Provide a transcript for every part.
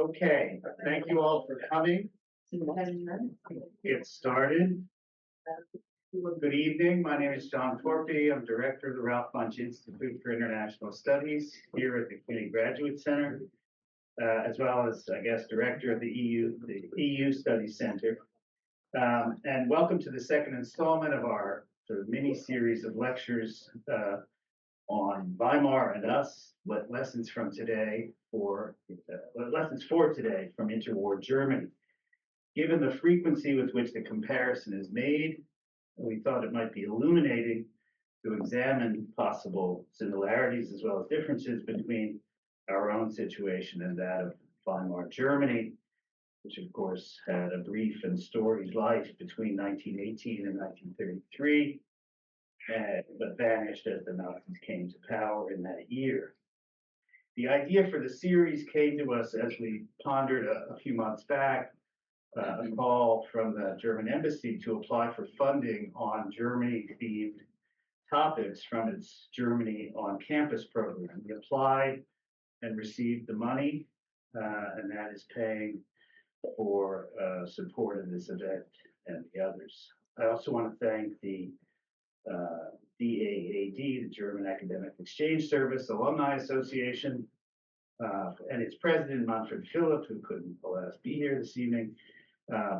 Okay, thank you all for coming. Get started. Good evening. My name is John Torpy. I'm director of the Ralph Bunche Institute for International Studies here at the CUNY Graduate Center, as well as, I guess, director of the EU Studies Center. And welcome to the second installment of our sort of mini series of lectures on Weimar and us, lessons for today from interwar Germany. Given the frequency with which the comparison is made, we thought it might be illuminating to examine possible similarities as well as differences between our own situation and that of Weimar Germany, which of course had a brief and storied life between 1918 and 1933, but vanished as the Nazis came to power in that year. The idea for the series came to us as we pondered a few months back a call from the German embassy to apply for funding on Germany-themed topics from its Germany on Campus program. We applied and received the money, and that is paying for support of this event and the others. I also want to thank the DAAD, the German Academic Exchange Service Alumni Association, and its president, Manfred Philipp, who couldn't, alas, be here this evening,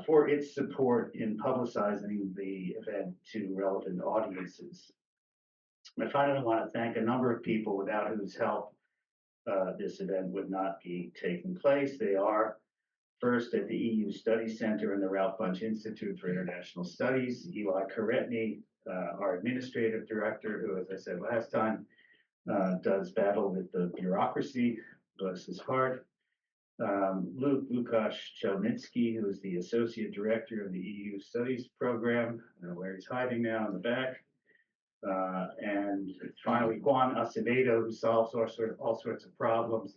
for its support in publicizing the event to relevant audiences. I finally want to thank a number of people without whose help this event would not be taking place. They are, first, at the EU Studies Center and the Ralph Bunche Institute for International Studies, Eli Karetny, our administrative director, who, as I said last time, does battle with the bureaucracy, bless his heart. Lukasz Chelnitsky, who is the associate director of the EU Studies program, where he's hiding now in the back. And finally, Juan Acevedo, who solves all sorts of problems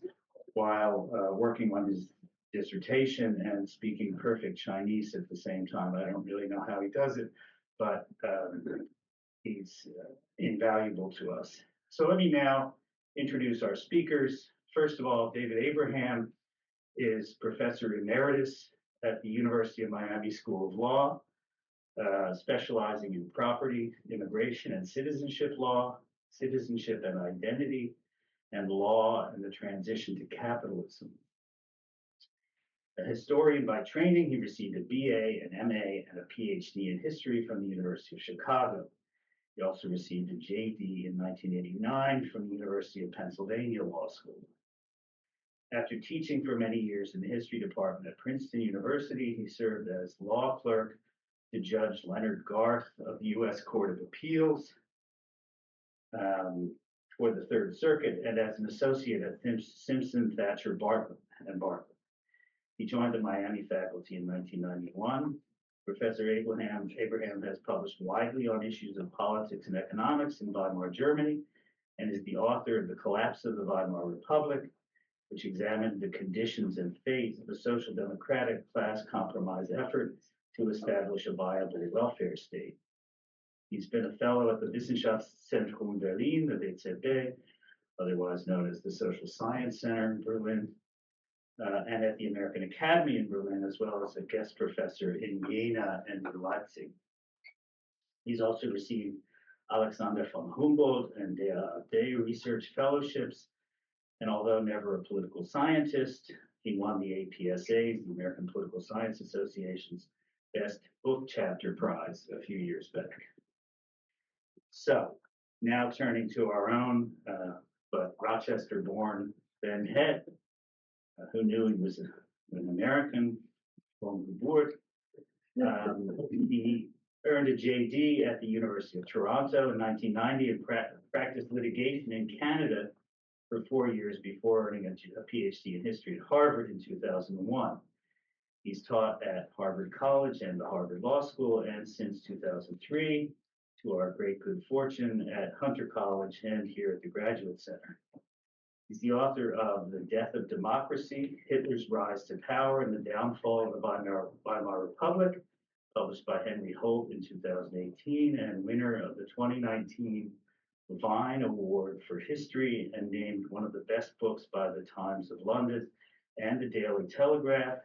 while working on his dissertation and speaking perfect Chinese at the same time. I don't really know how he does it, but he's invaluable to us. So let me now introduce our speakers. First of all, David Abraham is Professor Emeritus at the University of Miami School of Law, specializing in property, immigration and citizenship law, citizenship and identity, and law and the transition to capitalism. A historian by training, he received a BA, an MA, and a PhD in history from the University of Chicago. He also received a JD in 1989 from the University of Pennsylvania Law School. After teaching for many years in the history department at Princeton University, he served as law clerk to Judge Leonard Garth of the U.S. Court of Appeals for the Third Circuit, and as an associate at Simpson, Thacher, Bartlett. He joined the Miami faculty in 1991. Professor Abraham has published widely on issues of politics and economics in Weimar Germany, and is the author of The Collapse of the Weimar Republic, which examined the conditions and fate of a social democratic class compromise effort to establish a viable welfare state. He's been a fellow at the Wissenschaftszentrum Berlin, the WZB, otherwise known as the Social Science Center in Berlin, and at the American Academy in Berlin, as well as a guest professor in Jena and Leipzig. He's also received Alexander von Humboldt and DAAD research fellowships, and although never a political scientist, he won the APSA's, the American Political Science Association's, Best Book Chapter Prize a few years back. So, now turning to our own, but Rochester-born Ben Hett, who knew he was an American, von Geburt. He earned a JD at the University of Toronto in 1990 and practiced litigation in Canada for 4 years before earning a PhD in history at Harvard in 2001. He's taught at Harvard College and the Harvard Law School, and since 2003, to our great good fortune, at Hunter College and here at the Graduate Center. He's the author of The Death of Democracy, Hitler's Rise to Power and the Downfall of the Weimar Republic, published by Henry Holt in 2018, and winner of the 2019 Vine Award for History and named one of the best books by the Times of London and the Daily Telegraph,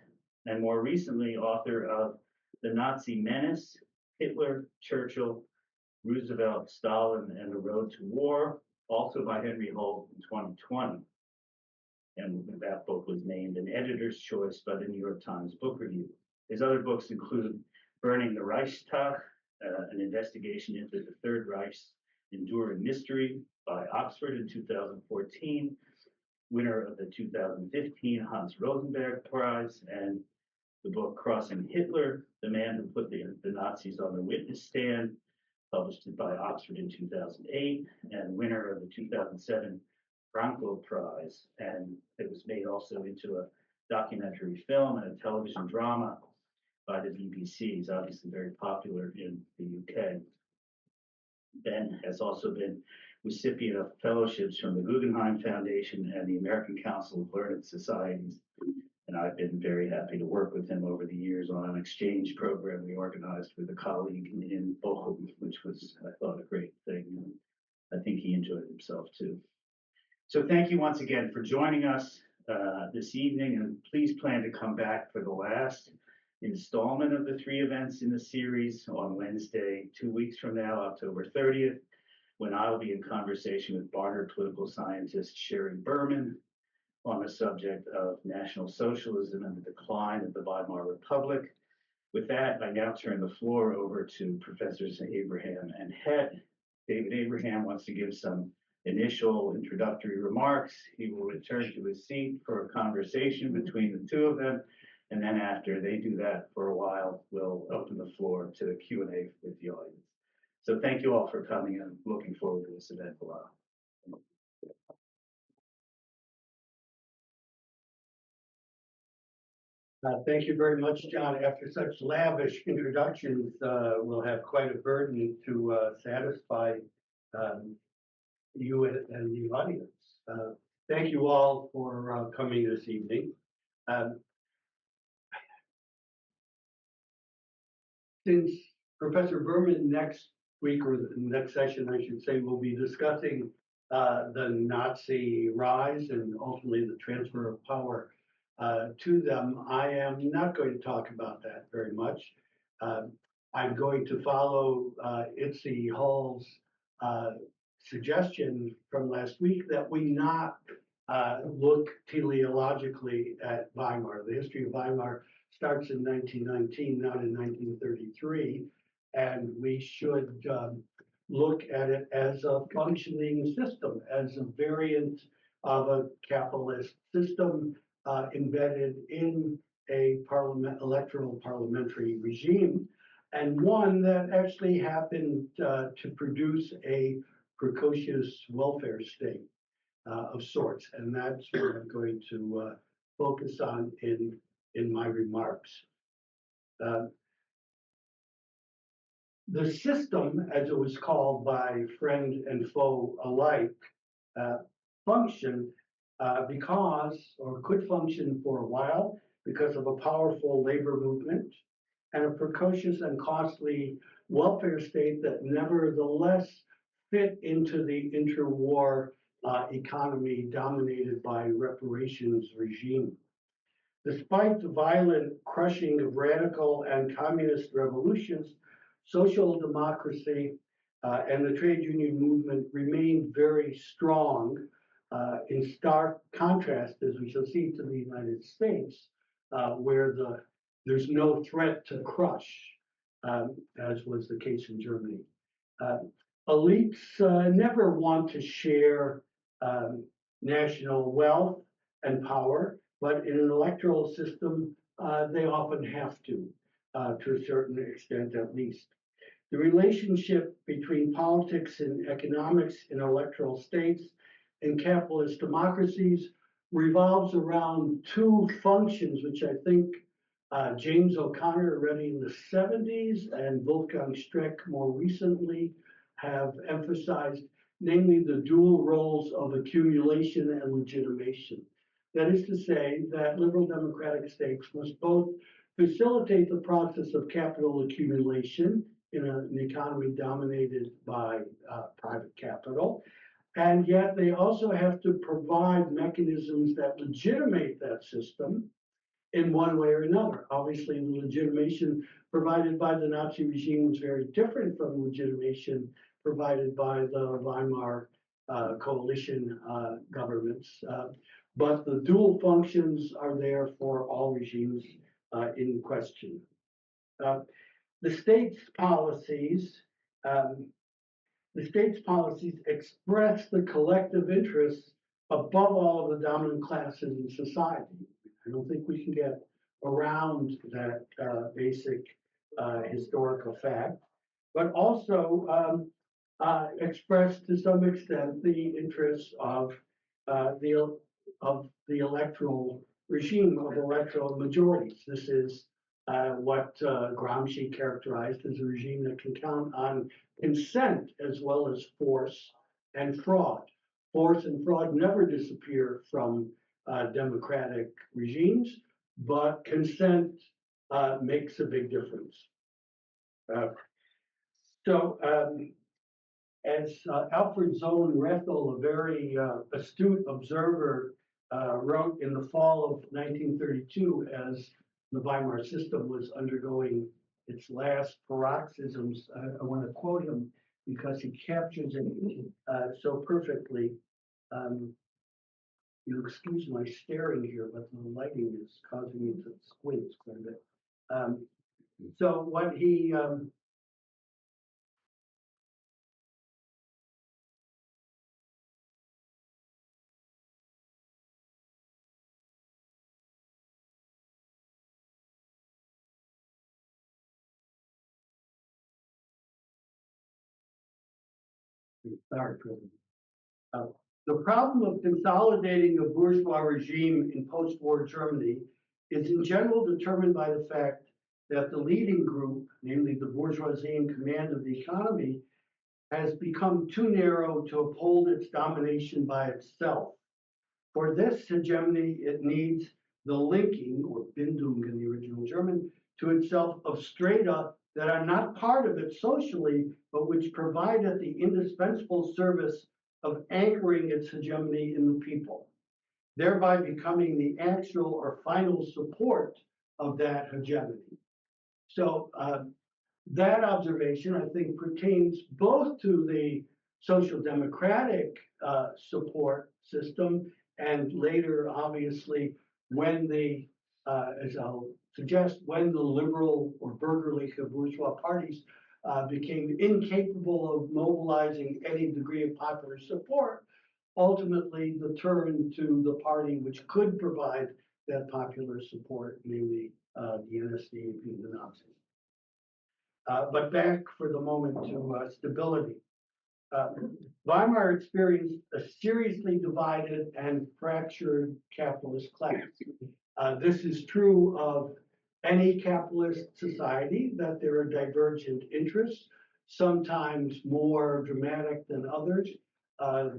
and more recently, author of The Nazi Menace, Hitler, Churchill, Roosevelt, Stalin, and the Road to War, also by Henry Holt in 2020. And that book was named an editor's choice by the New York Times Book Review. His other books include Burning the Reichstag, an investigation into the Third Reich's enduring mystery by Oxford in 2014, winner of the 2015 Hans Rosenberg Prize, and the book Crossing Hitler, The Man Who Put the Nazis on the Witness Stand, published by Oxford in 2008, and winner of the 2007 Franco Prize. And it was made also into a documentary film and a television drama by the BBC. He's obviously very popular in the UK. Ben has also been recipient of fellowships from the Guggenheim Foundation and the American Council of Learned Societies. And I've been very happy to work with him over the years on an exchange program we organized with a colleague in Bochum, which was, I thought, a great thing. And I think he enjoyed himself too. So thank you once again for joining us this evening, and please plan to come back for the last installment of the 3 events in the series on Wednesday, 2 weeks from now, October 30th, when I'll be in conversation with Barnard political scientist Sherry Berman on the subject of National Socialism and the decline of the Weimar Republic. With that, I now turn the floor over to Professors Abraham and Hett. David Abraham wants to give some initial introductory remarks. He will return to his seat for a conversation between the two of them. And then after they do that for a while, we'll open the floor to the Q&A with the audience. So thank you all for coming, and looking forward to this event a lot. Thank you very much, John. After such lavish introductions, we'll have quite a burden to satisfy you and the audience. Thank you all for coming this evening. Since Professor Berman next week, or the next session, I should say, will be discussing the Nazi rise and ultimately the transfer of power to them, I am not going to talk about that very much. I'm going to follow Itzy Hall's suggestion from last week that we not look teleologically at Weimar. The history of Weimar starts in 1919, not in 1933, and we should look at it as a functioning system, as a variant of a capitalist system embedded in a electoral parliamentary regime, and one that actually happened to produce a precocious welfare state of sorts. And that's what I'm going to focus on in my remarks. The system, as it was called by friend and foe alike, functioned because, or could function for a while, because of a powerful labor movement and a precocious and costly welfare state that nevertheless fit into the interwar economy dominated by reparations regime. Despite the violent crushing of radical and communist revolutions, social democracy and the trade union movement remained very strong, in stark contrast, as we shall see, to the United States, where there's no threat to crush, as was the case in Germany. Elites never want to share national wealth and power, but in an electoral system, they often have to a certain extent at least. The relationship between politics and economics in electoral states and capitalist democracies revolves around two functions, which I think James O'Connor already in the 70s and Wolfgang Streck more recently have emphasized, namely the dual roles of accumulation and legitimation. That is to say that liberal democratic states must both facilitate the process of capital accumulation in an economy dominated by private capital. And yet they also have to provide mechanisms that legitimate that system in one way or another. Obviously, the legitimation provided by the Nazi regime was very different from the legitimation provided by the Weimar coalition governments. But the dual functions are there for all regimes in question. The state's policies, express the collective interests above all of the dominant classes in society. I don't think we can get around that basic historical fact, but also express to some extent the interests of the electoral regime, of electoral majorities. This is what Gramsci characterized as a regime that can count on consent as well as force and fraud. Force and fraud never disappear from democratic regimes, but consent makes a big difference. As Alfred Zohn Rethel, a very astute observer, wrote in the fall of 1932, as the Weimar system was undergoing its last paroxysms, I want to quote him because he captures it so perfectly. You'll excuse my staring here, but the lighting is causing me to squint quite a bit. So what he sorry, President. The problem of consolidating a bourgeois regime in post-war Germany is in general determined by the fact that the leading group, namely the bourgeoisie in command of the economy, has become too narrow to uphold its domination by itself. For this hegemony, it needs the linking, or Bindung in the original German, to itself of strata that are not part of it socially, but which provide it the indispensable service of anchoring its hegemony in the people, thereby becoming the actual or final support of that hegemony. So that observation, I think, pertains both to the social democratic support system, and later, obviously, when the, as I'll suggest, when the liberal or Bürgerliche bourgeois parties became incapable of mobilizing any degree of popular support, ultimately the turn to the party which could provide that popular support, namely the NSDAP, the Nazis. But back for the moment to stability. Weimar experienced a seriously divided and fractured capitalist class. This is true of any capitalist society, that there are divergent interests, sometimes more dramatic than others. The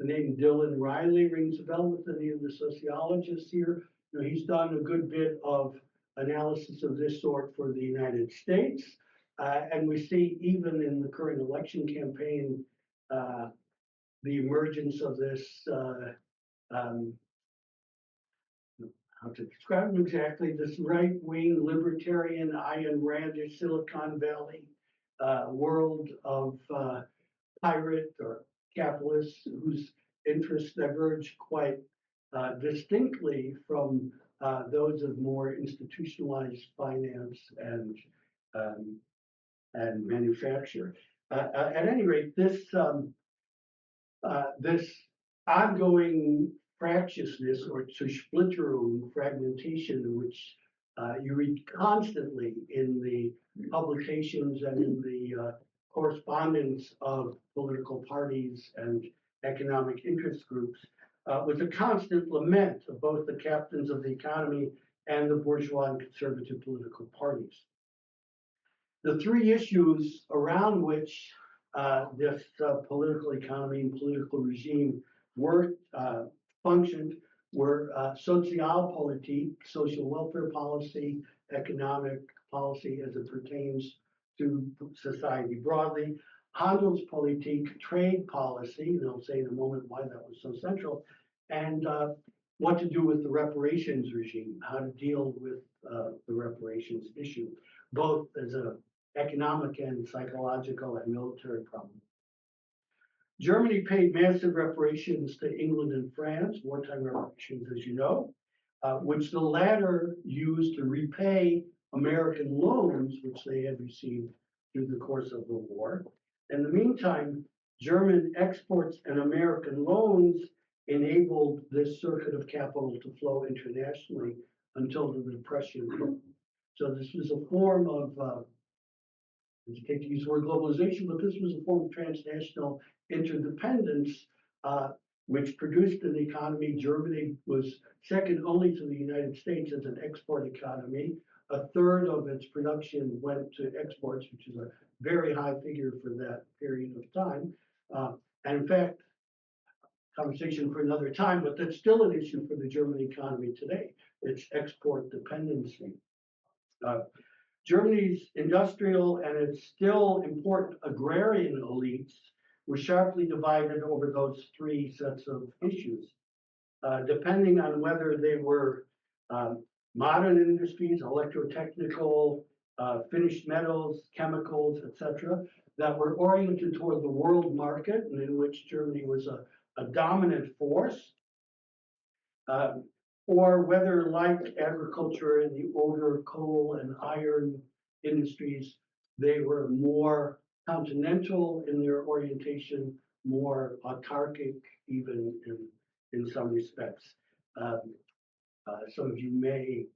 name Dylan Riley rings a bell with any of the sociologists here. You know, he's done a good bit of analysis of this sort for the United States. And we see even in the current election campaign, the emergence of this, how to describe them exactly, this right-wing libertarian, Ayn Randish Silicon Valley world of pirate or capitalists whose interests diverge quite distinctly from those of more institutionalized finance and manufacture. At any rate, this ongoing fractiousness or Zersplitterung, fragmentation, which you read constantly in the publications and in the correspondence of political parties and economic interest groups, was a constant lament of both the captains of the economy and the bourgeois and conservative political parties. The three issues around which this political economy and political regime were functioned were Sozialpolitik, social welfare policy, economic policy as it pertains to society broadly. Handelspolitik, trade policy, and I'll say in a moment why that was so central, and what to do with the reparations regime, how to deal with the reparations issue, both as an economic and psychological and military problem. Germany paid massive reparations to England and France, wartime reparations, as you know, which the latter used to repay American loans, which they had received through the course of the war. In the meantime, German exports and American loans enabled this circuit of capital to flow internationally until the Depression hit. So this was a form of, I hate to use the word globalization, but this was a form of transnational interdependence, which produced an economy. Germany was second only to the United States as an export economy. A third of its production went to exports, which is a very high figure for that period of time. And in fact, conversation for another time, but that's still an issue for the German economy today. It's export dependency. Germany's industrial and its still important agrarian elites were sharply divided over those three sets of issues, depending on whether they were modern industries, electrotechnical, finished metals, chemicals, etc., that were oriented toward the world market and in which Germany was a dominant force, or whether, like agriculture and the older coal and iron industries, they were more continental in their orientation, more autarkic even in some respects. Some of you may,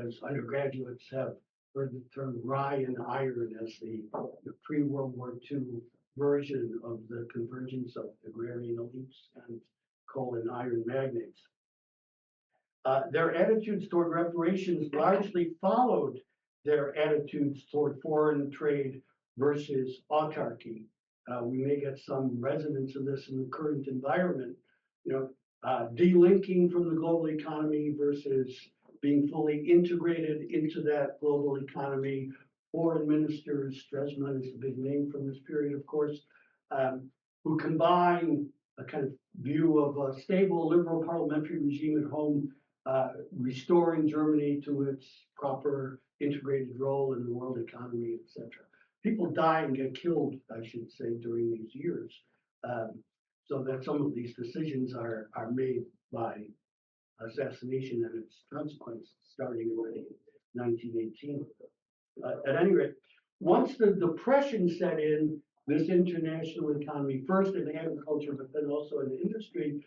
as undergraduates, have heard the term rye and iron as the pre-World War II version of the convergence of agrarian elites and coal and iron magnates. Their attitudes toward reparations largely followed their attitudes toward foreign trade versus autarky. We may get some resonance of this in the current environment, delinking from the global economy versus being fully integrated into that global economy. Foreign ministers, Stresemann is a big name from this period, of course, who combine a kind of view of a stable liberal parliamentary regime at home, restoring Germany to its proper integrated role in the world economy, etc. People die and get killed, I should say, during these years. So that some of these decisions are made by assassination and its consequences, starting already in 1918. At any rate, once the Depression set in, this international economy, first in agriculture, but then also in industry,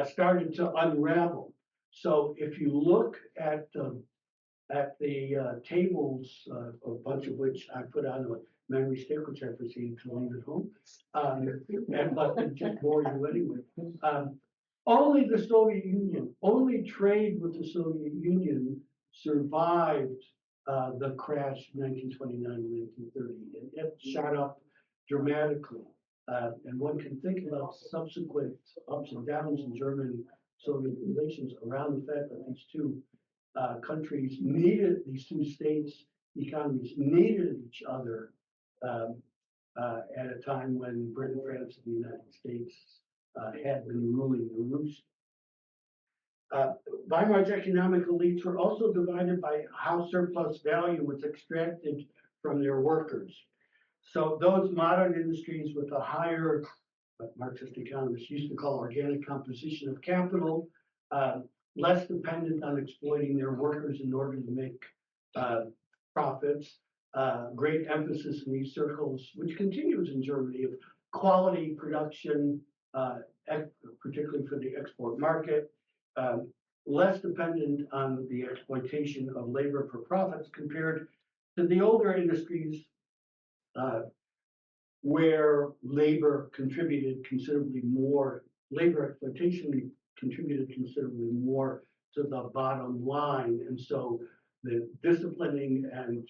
started to unravel. So if you look at the tables, a bunch of which I put on a memory stick, which I proceeded to leave at home, and but it just bore you anyway. Only the Soviet Union, only trade with the Soviet Union survived the crash of 1929 and 1930, and it shot up dramatically. And one can think about subsequent ups and downs in German-Soviet relations around the fact that these two countries needed, these two states' economies needed each other at a time when Britain, France, and the United States had been ruling the roost. Weimar's economic elites were also divided by how surplus value was extracted from their workers. So those modern industries with a higher, what Marxist economists used to call organic composition of capital, less dependent on exploiting their workers in order to make profits, great emphasis in these circles, which continues in Germany, of quality production, particularly for the export market, less dependent on the exploitation of labor for profits compared to the older industries where labor contributed considerably more, labor exploitation contributed considerably more to the bottom line. And so the disciplining and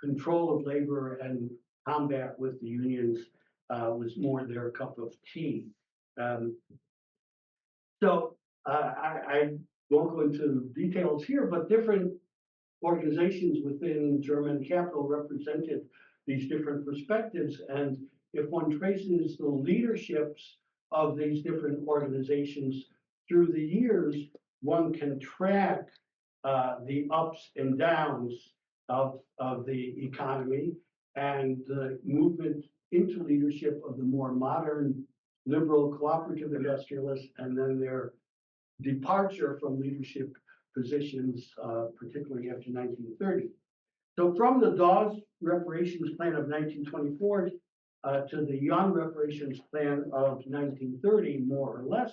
control of labor and combat with the unions was more their cup of tea. So I won't go into details here, but different organizations within German capital represented these different perspectives. And if one traces the leaderships of these different organizations through the years, one can track the ups and downs of the economy and the movement into leadership of the more modern liberal cooperative industrialists, and then their departure from leadership positions, particularly after 1930. So from the Dawes reparations plan of 1924 to the Young reparations plan of 1930, more or less,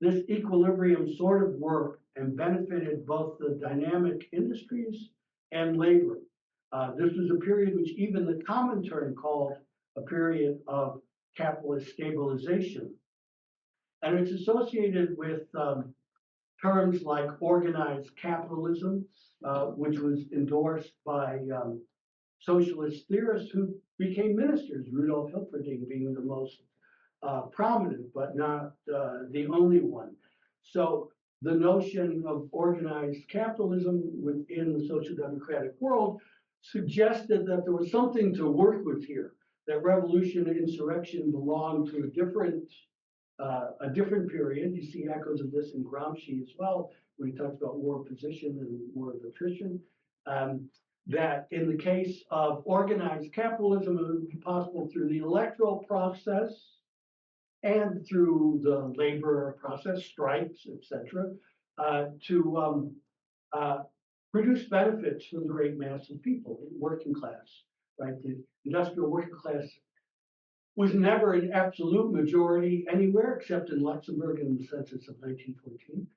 this equilibrium sort of worked and benefited both the dynamic industries and labor. This was a period which even the Comintern called a period of capitalist stabilization. And it's associated with terms like organized capitalism, which was endorsed by socialist theorists who became ministers, Rudolf Hilferding being the most prominent, but not the only one. So the notion of organized capitalism within the social democratic world suggested that there was something to work with here, that revolution and insurrection belonged to a different period. You see echoes of this in Gramsci as well, when he talks about war of position and war of attrition. That in the case of organized capitalism, it would be possible through the electoral process and through the labor process, strikes, etc., to produce benefits for the great mass of people, working class, right? The industrial working class was never an absolute majority anywhere except in Luxembourg in the census of 1914.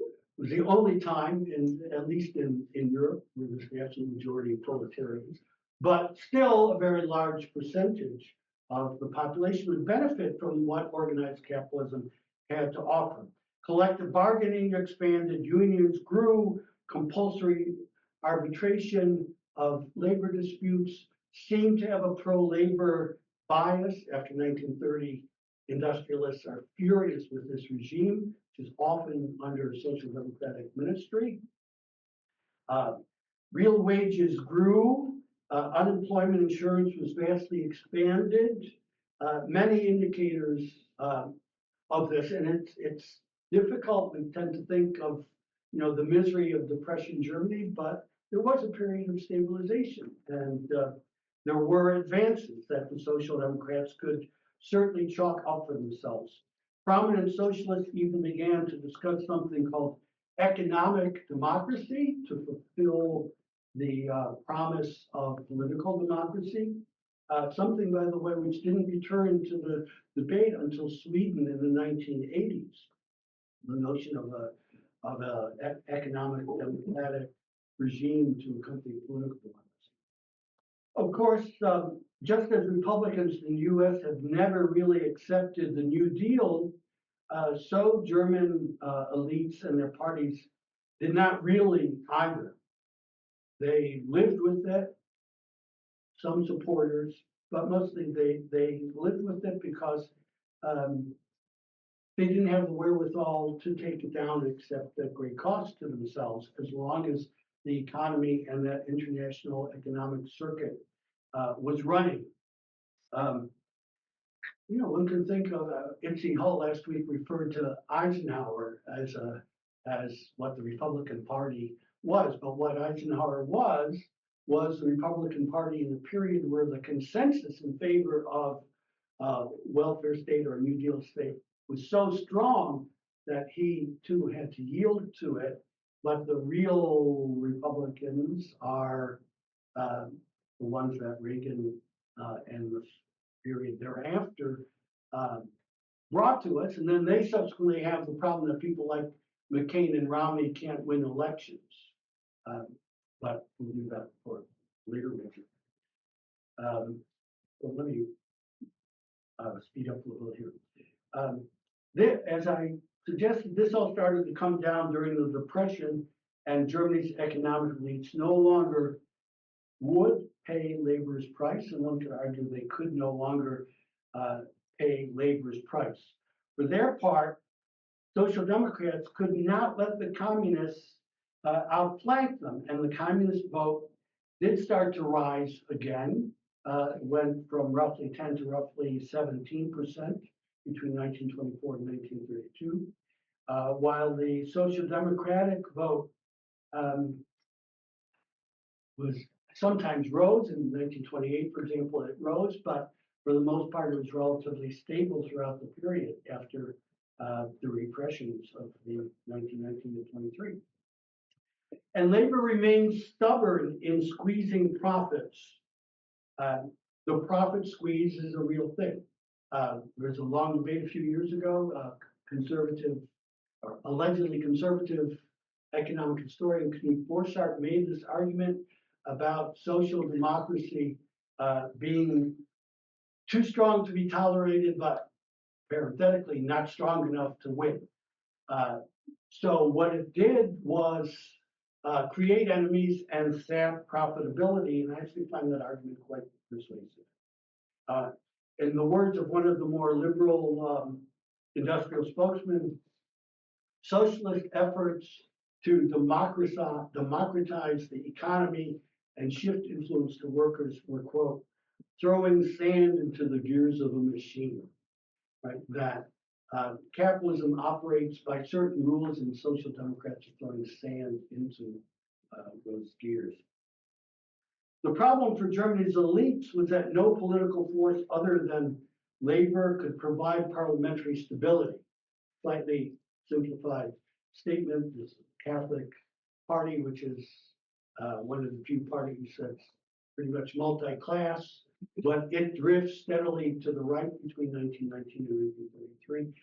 It was the only time, at least in Europe, where there's the absolute majority of proletarians, but still a very large percentage of the population would benefit from what organized capitalism had to offer. Collective bargaining expanded, unions grew, compulsory arbitration of labor disputes seemed to have a pro-labor bias. After 1930, industrialists are furious with this regime, which is often under social democratic ministry. Real wages grew, unemployment insurance was vastly expanded. Many indicators of this, and it's difficult. We tend to think of the misery of Depression Germany, but there was a period of stabilization, and there were advances that the Social Democrats could certainly chalk up for themselves. Prominent socialists even began to discuss something called economic democracy to fulfill the promise of political democracy. Something, by the way, which didn't return to the debate until Sweden in the 1980s. The notion of an economic democratic regime to accompany political democracy. Of course, just as Republicans in the US have never really accepted the New Deal, so German elites and their parties did not really either. They lived with it, some supporters, but mostly they lived with it because they didn't have the wherewithal to take it down except at great cost to themselves, as long as the economy and that international economic circuit was running. One can think of Itzy Hull last week referred to Eisenhower as what the Republican Party was, but what Eisenhower was the Republican Party in a period where the consensus in favor of welfare state or New Deal state was so strong that he too had to yield to it. But the real Republicans are the ones that Reagan and the period thereafter brought to us. And then they subsequently have the problem that people like McCain and Romney can't win elections. But we'll do that for later. Well, let me speed up a little here. As I suggested, this all started to come down during the Depression, and Germany's economic elites no longer would pay labor's price, and one could argue they could no longer pay labor's price. For their part, Social Democrats could not let the communists outflanked them, and the communist vote did start to rise again. It went from roughly 10 to roughly 17% between 1924 and 1932, while the Social Democratic vote was sometimes rose. In 1928, for example, it rose, but for the most part, it was relatively stable throughout the period after the repressions of the 1919 to 23. And labor remains stubborn in squeezing profits. The profit squeeze is a real thing. There was a long debate a few years ago. Conservative, or allegedly conservative, economic historian Knut Borchardt made this argument about social democracy being too strong to be tolerated, but parenthetically not strong enough to win. So what it did was create enemies and sap profitability, and I actually find that argument quite persuasive. In the words of one of the more liberal industrial spokesmen, socialist efforts to democratize the economy and shift influence to workers were, quote, throwing sand into the gears of a machine, right? That capitalism operates by certain rules, and social democrats are throwing sand into those gears. The problem for Germany's elites was that no political force other than labor could provide parliamentary stability. Slightly simplified statement, this Catholic Party, which is one of the few parties that's pretty much multi-class, but it drifts steadily to the right between 1919 and 1933.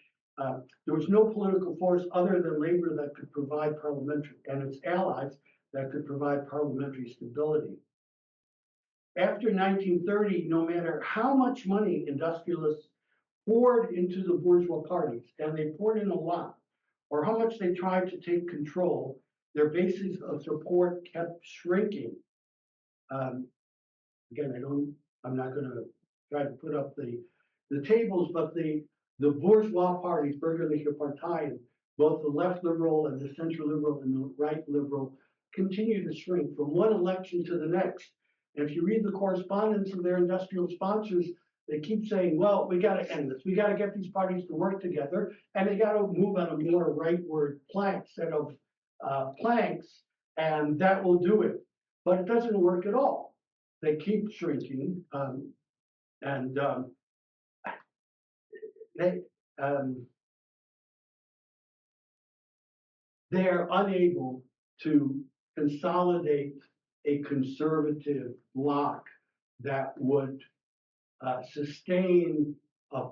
There was no political force other than labor that could provide parliamentary, and its allies, that could provide parliamentary stability. After 1930, no matter how much money industrialists poured into the bourgeois parties, and they poured in a lot, or how much they tried to take control, their bases of support kept shrinking. Again, I'm not going to try to put up the tables, but the bourgeois parties, Bürgerliche Parteien, both the left liberal and the center liberal and the right liberal, continue to shrink from one election to the next. And if you read the correspondence of their industrial sponsors, they keep saying, well, we got to end this. We got to get these parties to work together, and they got to move on a more rightward set of planks, and that will do it. But it doesn't work at all. They keep shrinking, they're unable to consolidate a conservative bloc that would sustain a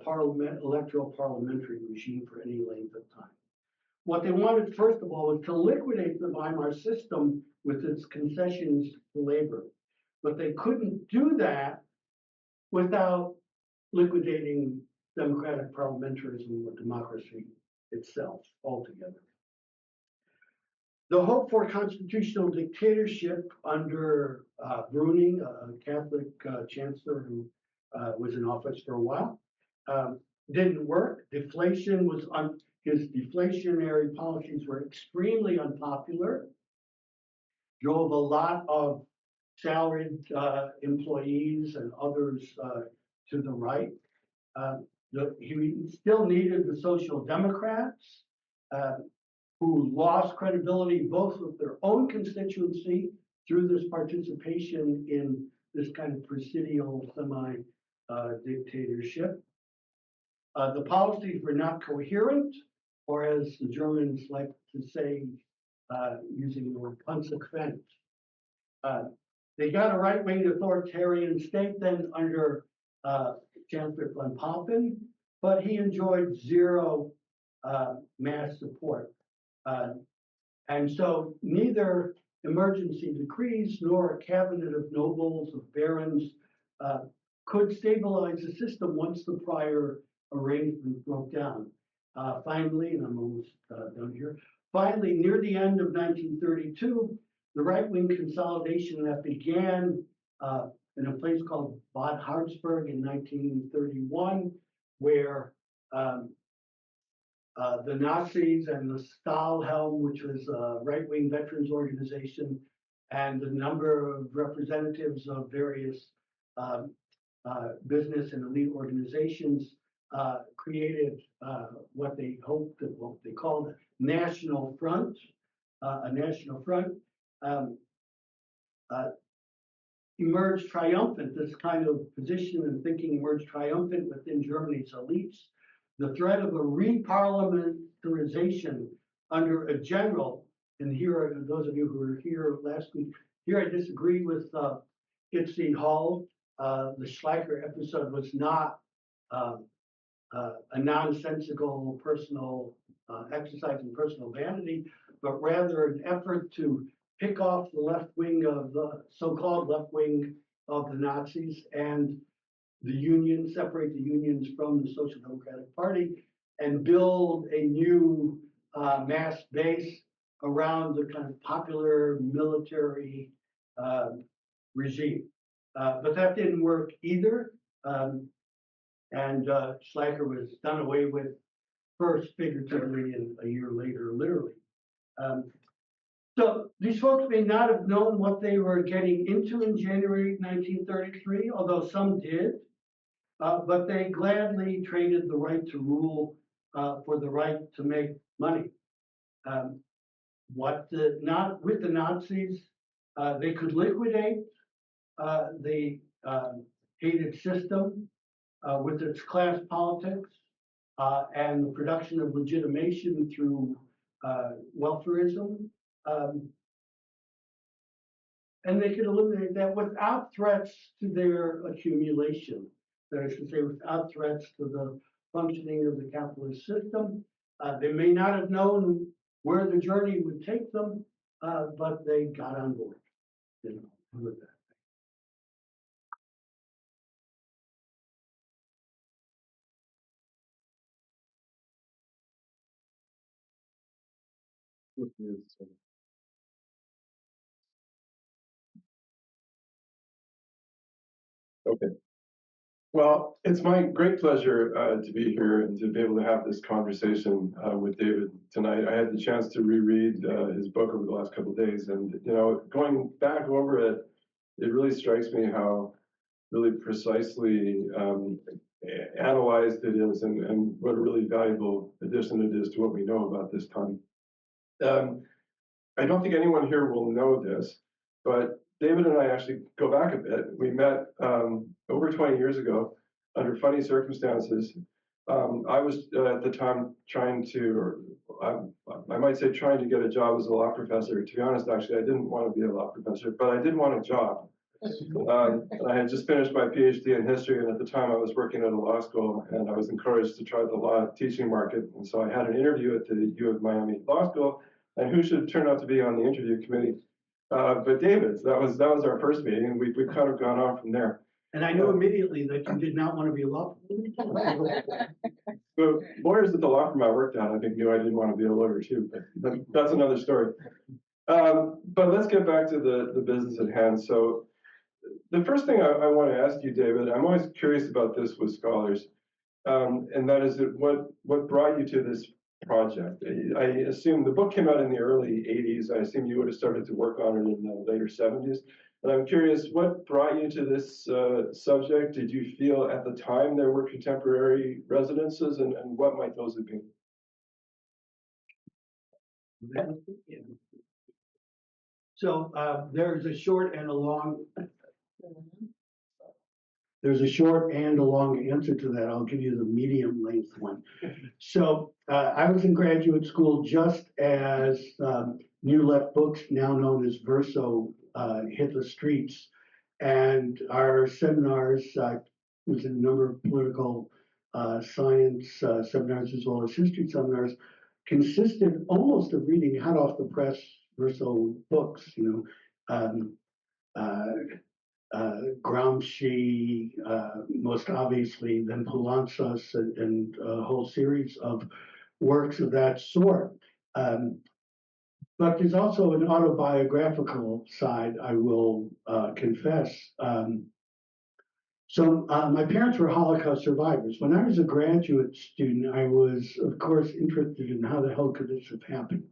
electoral parliamentary regime for any length of time. What they wanted, first of all, was to liquidate the Weimar system with its concessions to labor. But they couldn't do that without liquidating democratic parliamentarism or democracy itself altogether. The hope for constitutional dictatorship under Brüning, a Catholic chancellor who was in office for a while, didn't work. Deflation was his deflationary policies were extremely unpopular, drove a lot of salaried employees and others to the right. He still needed the Social Democrats, who lost credibility both with their own constituency through this participation in this kind of presidial semi-dictatorship. The policies were not coherent, or as the Germans like to say, using the word consequent. They got a right-wing authoritarian state then under Chancellor von Papen, but he enjoyed zero mass support. And so neither emergency decrees nor a cabinet of nobles, of barons, could stabilize the system once the prior arrangement broke down. Finally, and I'm almost done here, finally, near the end of 1932, the right-wing consolidation that began in a place called Bad Harzburg in 1931, where the Nazis and the Stahlhelm, which was a right-wing veterans organization, and a number of representatives of various um, business and elite organizations created what they hoped, what they called a national front, um, uh, emerged triumphant. This kind of position and thinking emerged triumphant within Germany's elites. The threat of a reparliamentarization under a general, and here are those of you who were here last week, here I disagree with Itzi Hall. The Schleicher episode was not a nonsensical personal exercise in personal vanity, but rather an effort to pick off the left wing of the so-called left wing of the Nazis and the unions, separate the unions from the Social Democratic Party, and build a new mass base around the kind of popular military regime. But that didn't work either. And Schleicher was done away with first figuratively and a year later, literally. So these folks may not have known what they were getting into in January 1933, although some did, but they gladly traded the right to rule for the right to make money. With the Nazis, they could liquidate the hated system with its class politics and the production of legitimation through welfarism. And they could eliminate that without threats to their accumulation. That is to say, without threats to the functioning of the capitalist system. They may not have known where the journey would take them, but they got on board, with that. Okay. Well, it's my great pleasure to be here and to be able to have this conversation with David tonight. I had the chance to reread his book over the last couple of days, and going back over it, it really strikes me how really precisely analyzed it is, and what a really valuable addition it is to what we know about this time. I don't think anyone here will know this, but David and I actually go back a bit. We met over 20 years ago under funny circumstances. I was at the time trying to, or I might say trying to get a job as a law professor. To be honest, actually, I didn't want to be a law professor, but I did want a job. I had just finished my PhD in history, and at the time I was working at a law school, and I was encouraged to try the law teaching market. And so I had an interview at the U of Miami Law School, and who should turn out to be on the interview committee but David. That was our first meeting, and we've kind of gone on from there. And I knew immediately that you did not want to be a law professor. So lawyers at the law firm I worked at, I think, knew I didn't want to be a lawyer too, but that's another story. But let's get back to the business at hand. So the first thing I want to ask you, David, I'm always curious about this with scholars, and that is what brought you to this project. I assume the book came out in the early 80s. I assume you would have started to work on it in the later 70s. And I'm curious, what brought you to this subject? Did you feel at the time there were contemporary resonances, and what might those have been? So there's a short and a long. There's a short and a long answer to that. I'll give you the medium length one. So I was in graduate school just as New Left books, now known as Verso, hit the streets. And our seminars, was a number of political science seminars as well as history seminars, consisted almost of reading hot off the press Verso books, Gramsci, most obviously, then Poulantzas, and a whole series of works of that sort. But there's also an autobiographical side, I will confess. So my parents were Holocaust survivors. When I was a graduate student, I was, of course, interested in how the hell could this have happened.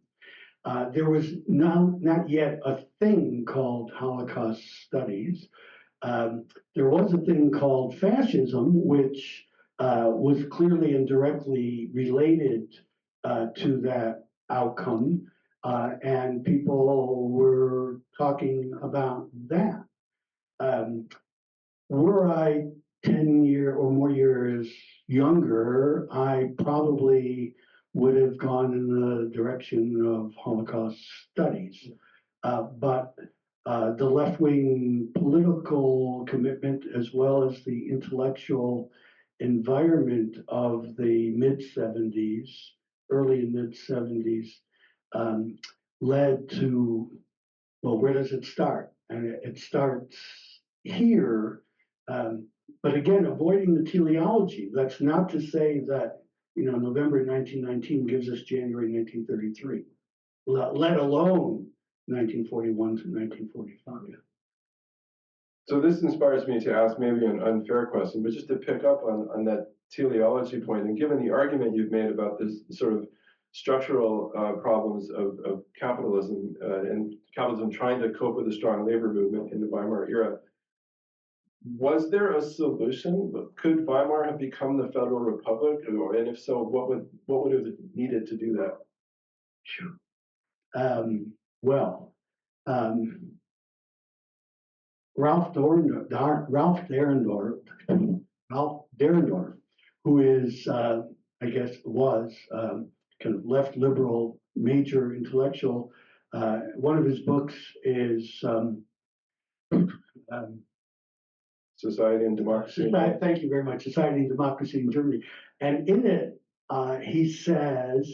There was not yet a thing called Holocaust studies. There was a thing called fascism, which was clearly and directly related to that outcome, and people were talking about that. Um, were I 10 or more years younger, I probably would have gone in the direction of Holocaust studies. But the left-wing political commitment, as well as the intellectual environment of the mid-70s, early and mid-70s, um, led to, well, where does it start? And it starts here, um, but again, avoiding the teleology. That's not to say that, November 1919 gives us January 1933, let alone 1941 to 1945. So this inspires me to ask maybe an unfair question, but just to pick up on that teleology point, and given the argument you've made about this sort of structural problems of capitalism and capitalism trying to cope with a strong labor movement in the Weimar era, was there a solution? Could Weimar have become the Federal Republic? And if so, what would have needed to do that? Sure. Well, Ralph Dahrendorf, who is, I guess, was kind of left liberal major intellectual. One of his books is Society and Democracy. Thank you very much. Society and Democracy in Germany. And in it, he says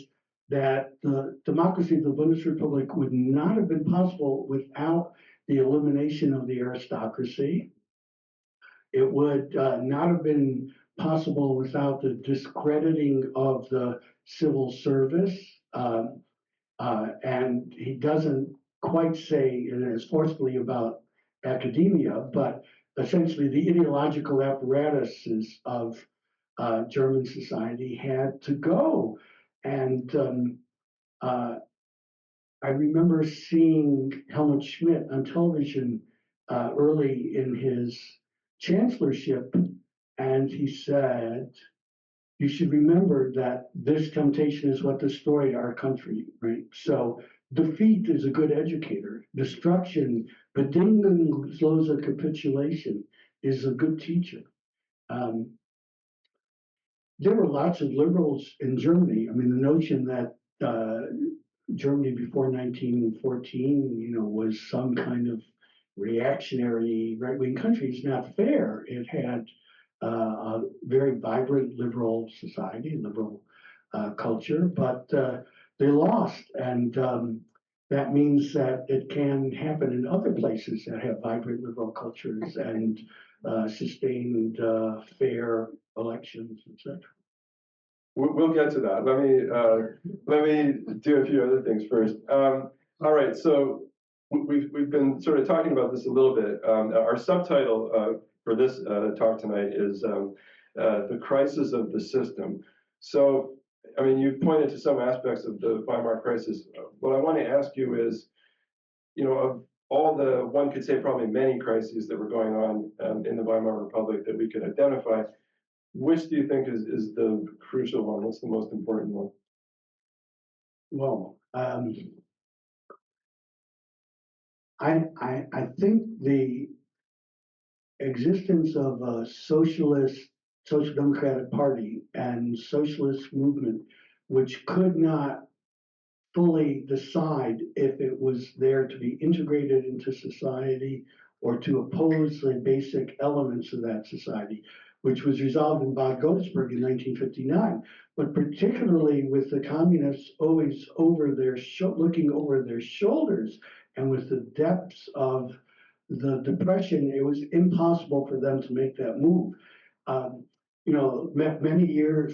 that the democracy of the Bundesrepublik would not have been possible without the elimination of the aristocracy. It would not have been possible without the discrediting of the civil service. And he doesn't quite say it as forcefully about academia, but essentially the ideological apparatuses of German society had to go. And I remember seeing Helmut Schmidt on television early in his chancellorship, and he said, you should remember that this temptation is what destroyed our country, right? So defeat is a good educator. Destruction, bedingungslose capitulation, is a good teacher. There were lots of liberals in Germany. I mean, the notion that Germany before 1914, was some kind of reactionary right-wing country is not fair. It had a very vibrant liberal society, liberal culture, but they lost. And that means that it can happen in other places that have vibrant liberal cultures and sustained fair elections, etc. We'll get to that. Let me do a few other things first. All right, so we've been sort of talking about this a little bit. Our subtitle for this talk tonight is the crisis of the system. So, I mean, you've pointed to some aspects of the Weimar crisis. What I want to ask you is, of all the, one could say probably many crises that were going on in the Weimar Republic that we could identify, which do you think is the crucial one? What's the most important one? Well, I think the existence of a social democratic party and socialist movement, which could not fully decide if it was there to be integrated into society or to oppose the basic elements of that society, which was resolved in Bad Godesberg in 1959, but particularly with the communists always looking over their shoulders, and with the depths of the depression, it was impossible for them to make that move.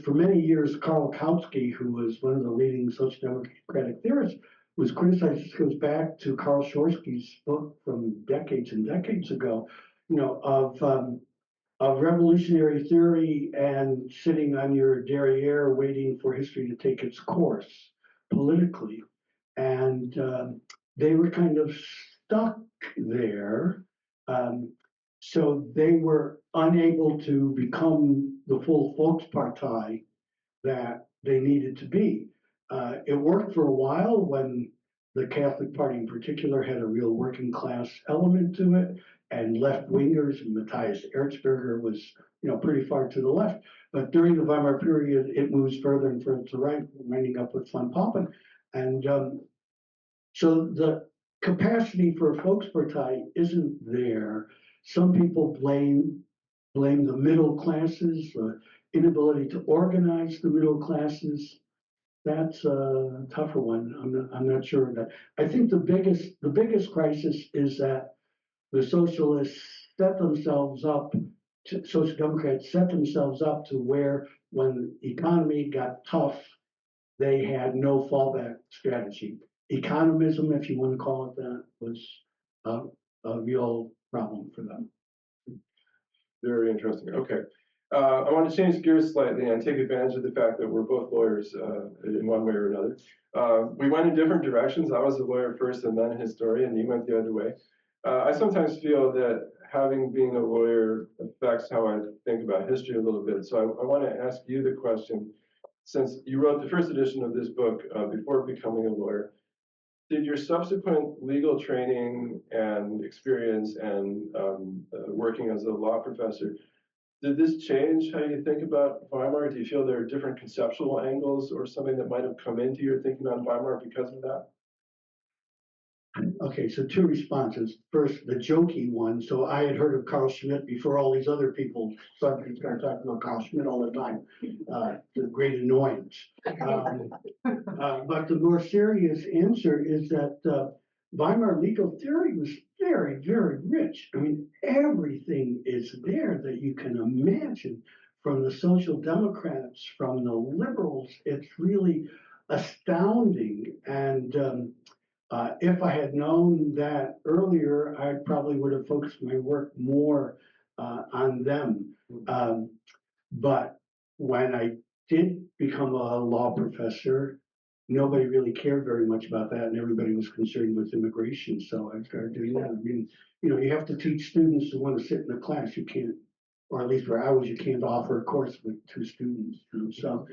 For many years, Karl Kautsky, who was one of the leading social democratic theorists, was criticized. This goes back to Karl Schorsky's book from decades and decades ago, of of revolutionary theory and sitting on your derriere waiting for history to take its course politically. And they were kind of stuck there. Um, so they were unable to become the full Volkspartei that they needed to be. It worked for a while when the Catholic Party in particular had a real working class element to it, and left wingers, and Matthias Erzberger was, pretty far to the left. But during the Weimar period, it moves further and further to the right, winding up with von Papen. And so the capacity for a Volkspartei isn't there. Some people blame the middle classes, the inability to organize the middle classes. That's a tougher one. I'm not sure of that. I think the biggest crisis is that the socialists set themselves up, social democrats set themselves up to where when the economy got tough, they had no fallback strategy. Economism, if you want to call it that, was a real problem for them. Very interesting. Okay. I want to change gears slightly and take advantage of the fact that we're both lawyers in one way or another. We went in different directions. I was a lawyer first and then a historian, and you went the other way. I sometimes feel that having been a lawyer affects how I think about history a little bit. So I want to ask you the question, since you wrote the first edition of this book before becoming a lawyer, did your subsequent legal training and experience and working as a law professor, did this change how you think about Weimar? Do you feel there are different conceptual angles or something that might have come into your thinking on Weimar because of that? Okay, so two responses. First, the jokey one. So I had heard of Carl Schmitt before all these other people started talking about Carl Schmitt all the time, to great annoyance. But the more serious answer is that Weimar legal theory was very, very rich. I mean, everything is there that you can imagine, from the social democrats, from the liberals. It's really astounding. And if I had known that earlier, I probably would have focused my work more on them. But when I did become a law professor, nobody really cared very much about that, and everybody was concerned with immigration. So I started doing that. I mean, you have to teach students who want to sit in the class. You can't, or at least where I was, you can't offer a course with two students. So,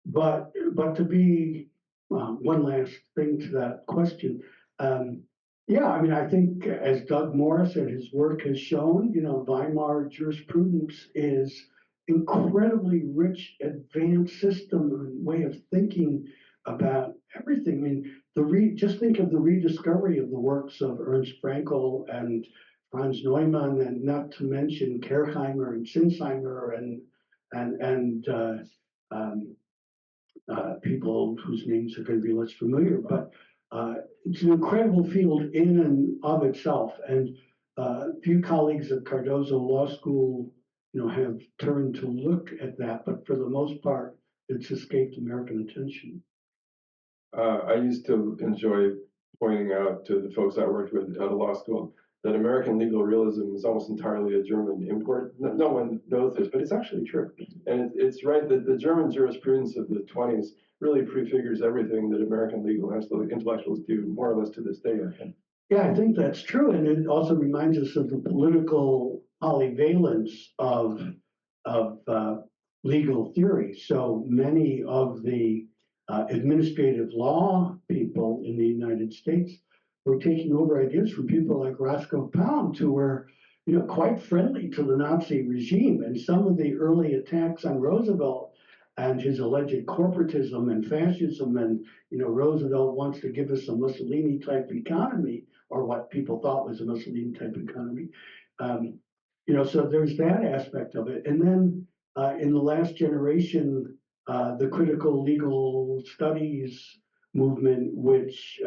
but to be one last thing to that question. Yeah, I mean, I think as Doug Morris and his work has shown, Weimar jurisprudence is incredibly rich, advanced system and way of thinking about everything. I mean, just think of the rediscovery of the works of Ernst Frankl and Franz Neumann, and not to mention Kerkheimer and Sinsheimer and people whose names are going to be less familiar, but it's an incredible field in and of itself. And few colleagues at Cardozo Law School, have turned to look at that, but for the most part, it's escaped American attention. I used to enjoy pointing out to the folks I worked with at a law school that American legal realism is almost entirely a German import. No one knows this, but it's actually true. And it's right that the German jurisprudence of the 20s really prefigures everything that American legal intellectuals do, more or less to this day. Yeah, I think that's true. And it also reminds us of the political polyvalence of legal theory. So many of the administrative law people in the United States were taking over ideas from people like Roscoe Pound, who were, quite friendly to the Nazi regime. And some of the early attacks on Roosevelt and his alleged corporatism and fascism, and Roosevelt wants to give us a Mussolini type economy, or what people thought was a Mussolini type economy. So there's that aspect of it. And then in the last generation, the critical legal studies movement, which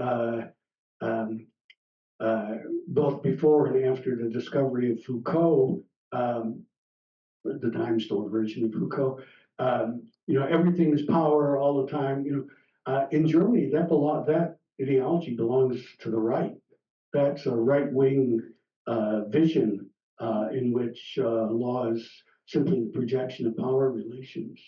both before and after the discovery of Foucault, the time stored version of Foucault, everything is power all the time. In Germany, that ideology belongs to the right. That's a right-wing vision in which law is simply the projection of power relations.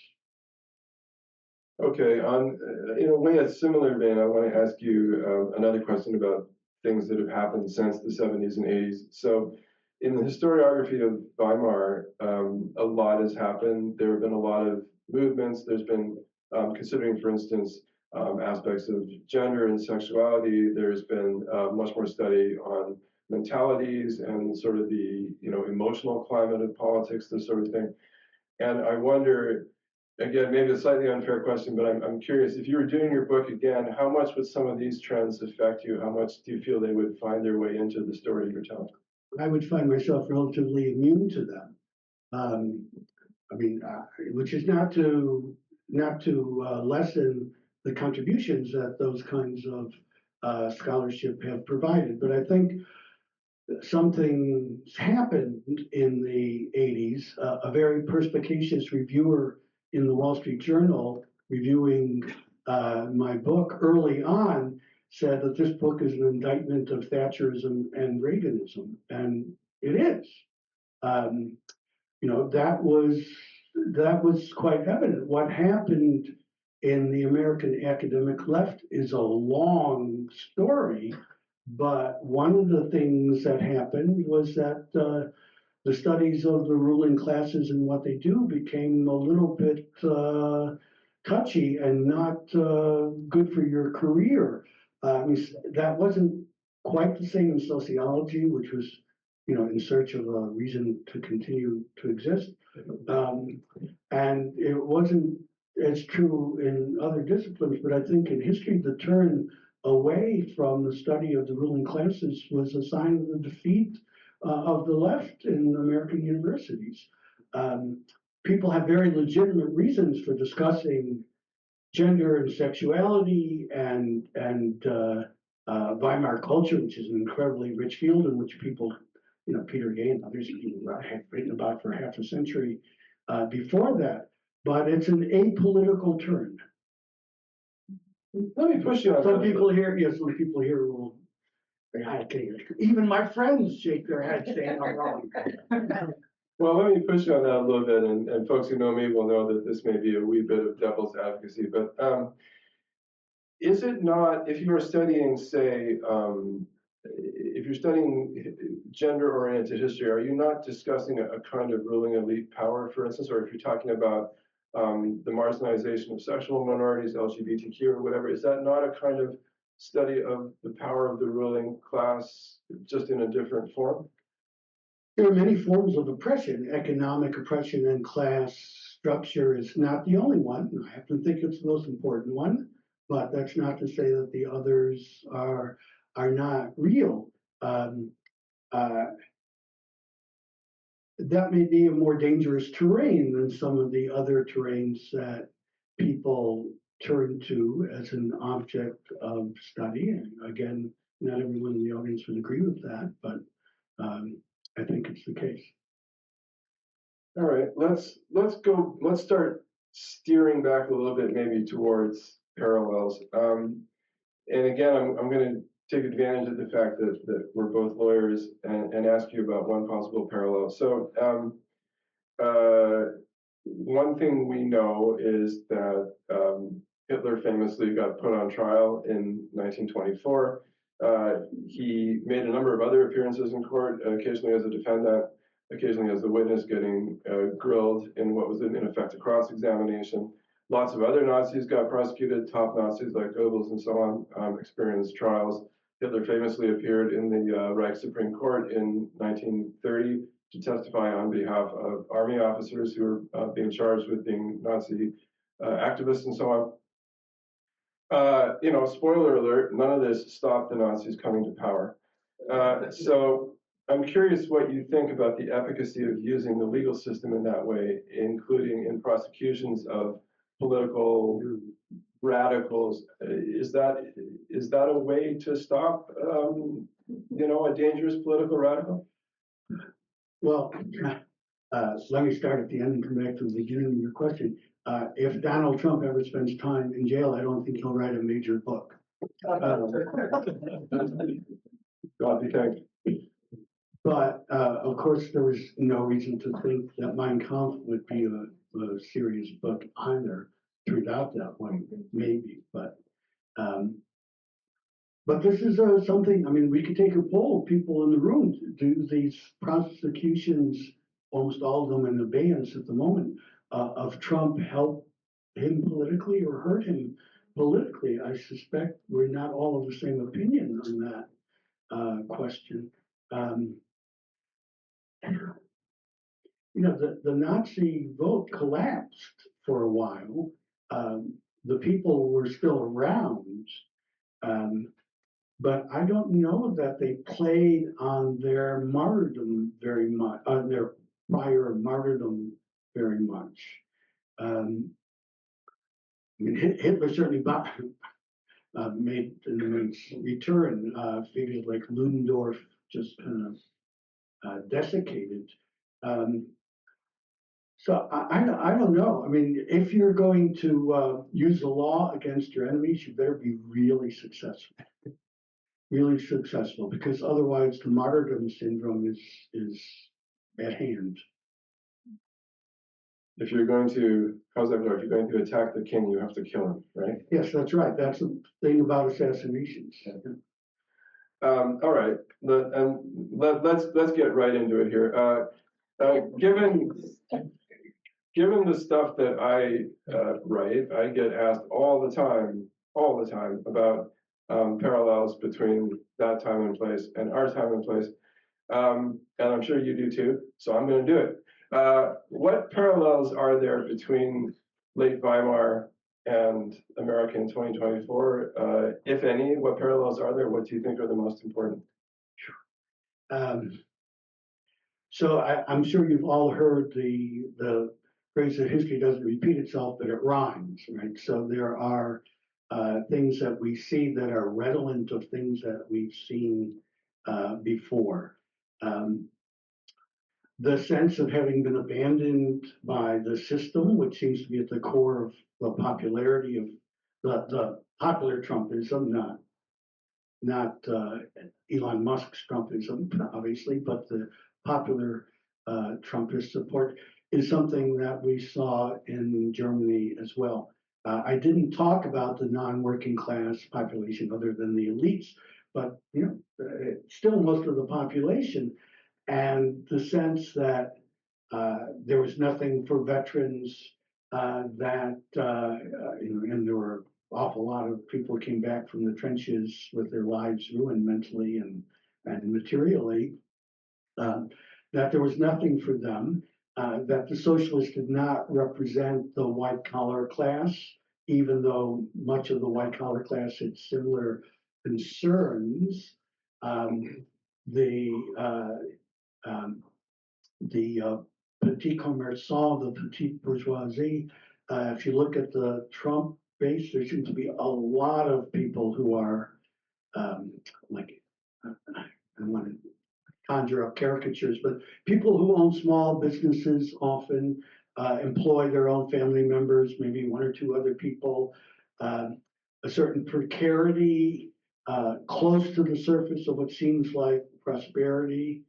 Okay, in a way, a similar vein, I want to ask you another question about things that have happened since the 70s and 80s. So, in the historiography of Weimar, a lot has happened. There have been a lot of movements. There's been, considering, for instance, aspects of gender and sexuality. There's been much more study on mentalities and sort of the emotional climate of politics, this sort of thing. And I wonder, again, maybe a slightly unfair question, but I'm curious, if you were doing your book again, how much would some of these trends affect you? How much do you feel they would find their way into the story you're telling? I would find myself relatively immune to them. I mean, which is not to lessen the contributions that those kinds of scholarship have provided, but I think something's happened in the 80s. A very perspicacious reviewer in the Wall Street Journal reviewing my book early on said that this book is an indictment of Thatcherism and Reaganism, and it is. That was quite evident. What happened in the American academic left is a long story, but one of the things that happened was that the studies of the ruling classes and what they do became a little bit touchy and not good for your career. I mean, that wasn't quite the same in sociology, which was, in search of a reason to continue to exist. And it wasn't as true in other disciplines, but I think in history, the turn away from the study of the ruling classes was a sign of the defeat of the left in American universities. People have very legitimate reasons for discussing gender and sexuality and Weimar culture, which is an incredibly rich field in which people, Peter Gay and others have written about for half a century before that. But it's an apolitical turn. Let me push you on some people here will. Even my friends shake their heads saying I'm wrong. Well, let me push you on that a little bit, and folks who know me will know that this may be a wee bit of devil's advocacy, but is it not, if you are studying, say, if you're studying gender-oriented history, are you not discussing a kind of ruling elite power, for instance, or if you're talking about the marginalization of sexual minorities, LGBTQ or whatever, is that not a kind of study of the power of the ruling class, just in a different form? There are many forms of oppression. Economic oppression and class structure is not the only one. I happen to think it's the most important one, but that's not to say that the others are not real. That may be a more dangerous terrain than some of the other terrains that people turn to as an object of study. And again, not everyone in the audience would agree with that, but I think it's the case. All right, let's start steering back a little bit, maybe towards parallels. And again, I'm going to take advantage of the fact that we're both lawyers and ask you about one possible parallel. So one thing we know is that Hitler famously got put on trial in 1924. He made a number of other appearances in court, occasionally as a defendant, occasionally as a witness, getting grilled in what was in effect a cross-examination. Lots of other Nazis got prosecuted, top Nazis like Goebbels and so on, experienced trials. Hitler famously appeared in the Reich Supreme Court in 1930 to testify on behalf of army officers who were being charged with being Nazi activists and so on. Spoiler alert, none of this stopped the Nazis coming to power. So I'm curious what you think about the efficacy of using the legal system in that way, including in prosecutions of political radicals. Is that a way to stop, a dangerous political radical? Well, let me start at the end and come back to the beginning of your question. If Donald Trump ever spends time in jail, I don't think he'll write a major book. God be thanked. But of course, there was no reason to think that Mein Kampf would be a serious book either. Turned out that way, maybe, um, but this is something. I mean, we could take a poll of people in the room. Do these prosecutions, almost all of them in abeyance at the moment, of Trump help him politically or hurt him politically? I suspect we're not all of the same opinion on that question. Um, the Nazi vote collapsed for a while. The people were still around, um, but I don't know that they played on their martyrdom very much, on their prior martyrdom very much. Um, I mean, Hitler certainly made its return. Figures like Ludendorff just kind of desiccated. Um, So I don't know. I mean, if you're going to use the law against your enemies, you better be really successful, because otherwise the martyrdom syndrome is at hand. If you're going to, how's that go? If you're going to attack the king, you have to kill him, right? Yes, that's right. That's the thing about assassinations. All right, let's get right into it here. Given the stuff that I write, I get asked all the time about parallels between that time and place and our time and place, and I'm sure you do too. So I'm going to do it. What parallels are there between late Weimar and America in 2024, if any? What parallels are there? What do you think are the most important? So I'm sure you've all heard the phrase that history doesn't repeat itself, but it rhymes, right? So there are things that we see that are redolent of things that we've seen before. The sense of having been abandoned by the system, which seems to be at the core of the popularity of the popular Trumpism, not Elon Musk's Trumpism, obviously, but the popular Trumpist support is something that we saw in Germany as well. I didn't talk about the non-working class population other than the elites, but still most of the population, and the sense that there was nothing for veterans, and there were awful lot of people who came back from the trenches with their lives ruined mentally and materially, that there was nothing for them, that the socialists did not represent the white collar class, even though much of the white collar class had similar concerns. The petit commerçant, the petite bourgeoisie. If you look at the Trump base, there seems to be a lot of people who are like, I don't want to conjure up caricatures, but people who own small businesses often employ their own family members, maybe one or two other people, a certain precarity close to the surface of what seems like prosperity.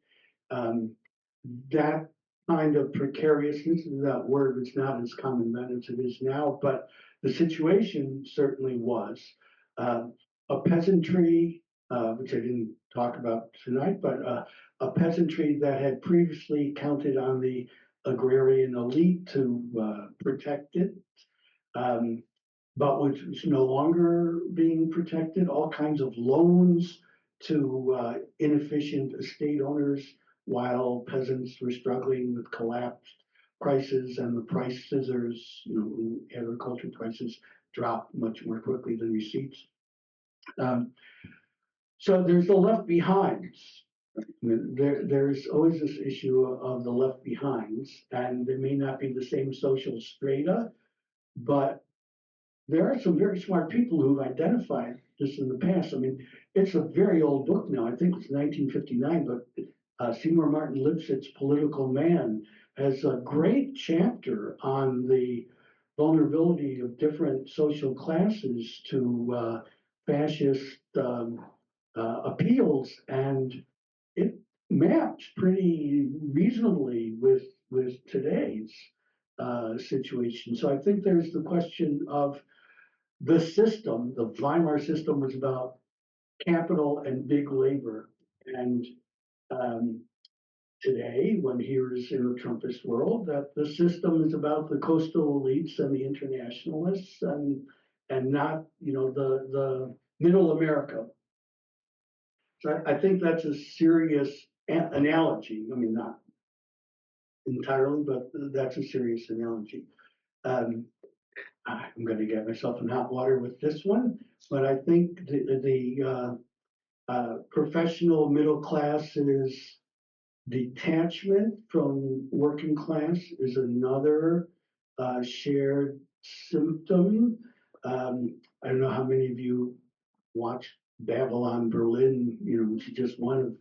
That kind of precariousness, that word is not as common then as it is now, but the situation certainly was. A peasantry, which I didn't talk about tonight, but a peasantry that had previously counted on the agrarian elite to protect it, but which is no longer being protected. All kinds of loans to inefficient estate owners, while peasants were struggling with collapsed prices and the price scissors. Agriculture prices dropped much more quickly than receipts. So there's the left behinds. There's always this issue of the left behinds, and they may not be the same social strata, but there are some very smart people who've identified this in the past. I mean, it's a very old book now. I think it's 1959, but Seymour Martin Lipset's Political Man has a great chapter on the vulnerability of different social classes to fascist appeals, and it maps pretty reasonably with today's situation. So I think there's the question of the system. The Weimar system was about capital and big labor, and um, today one hears in the Trumpist world that the system is about the coastal elites and the internationalists, and not, you know, the middle America. So I think that's a serious analogy. I mean, not entirely, but that's a serious analogy. Um, I'm going to get myself in hot water with this one, but I think the professional middle class's detachment from working class is another shared symptom. I don't know how many of you watched Babylon Berlin, you know, which is just one of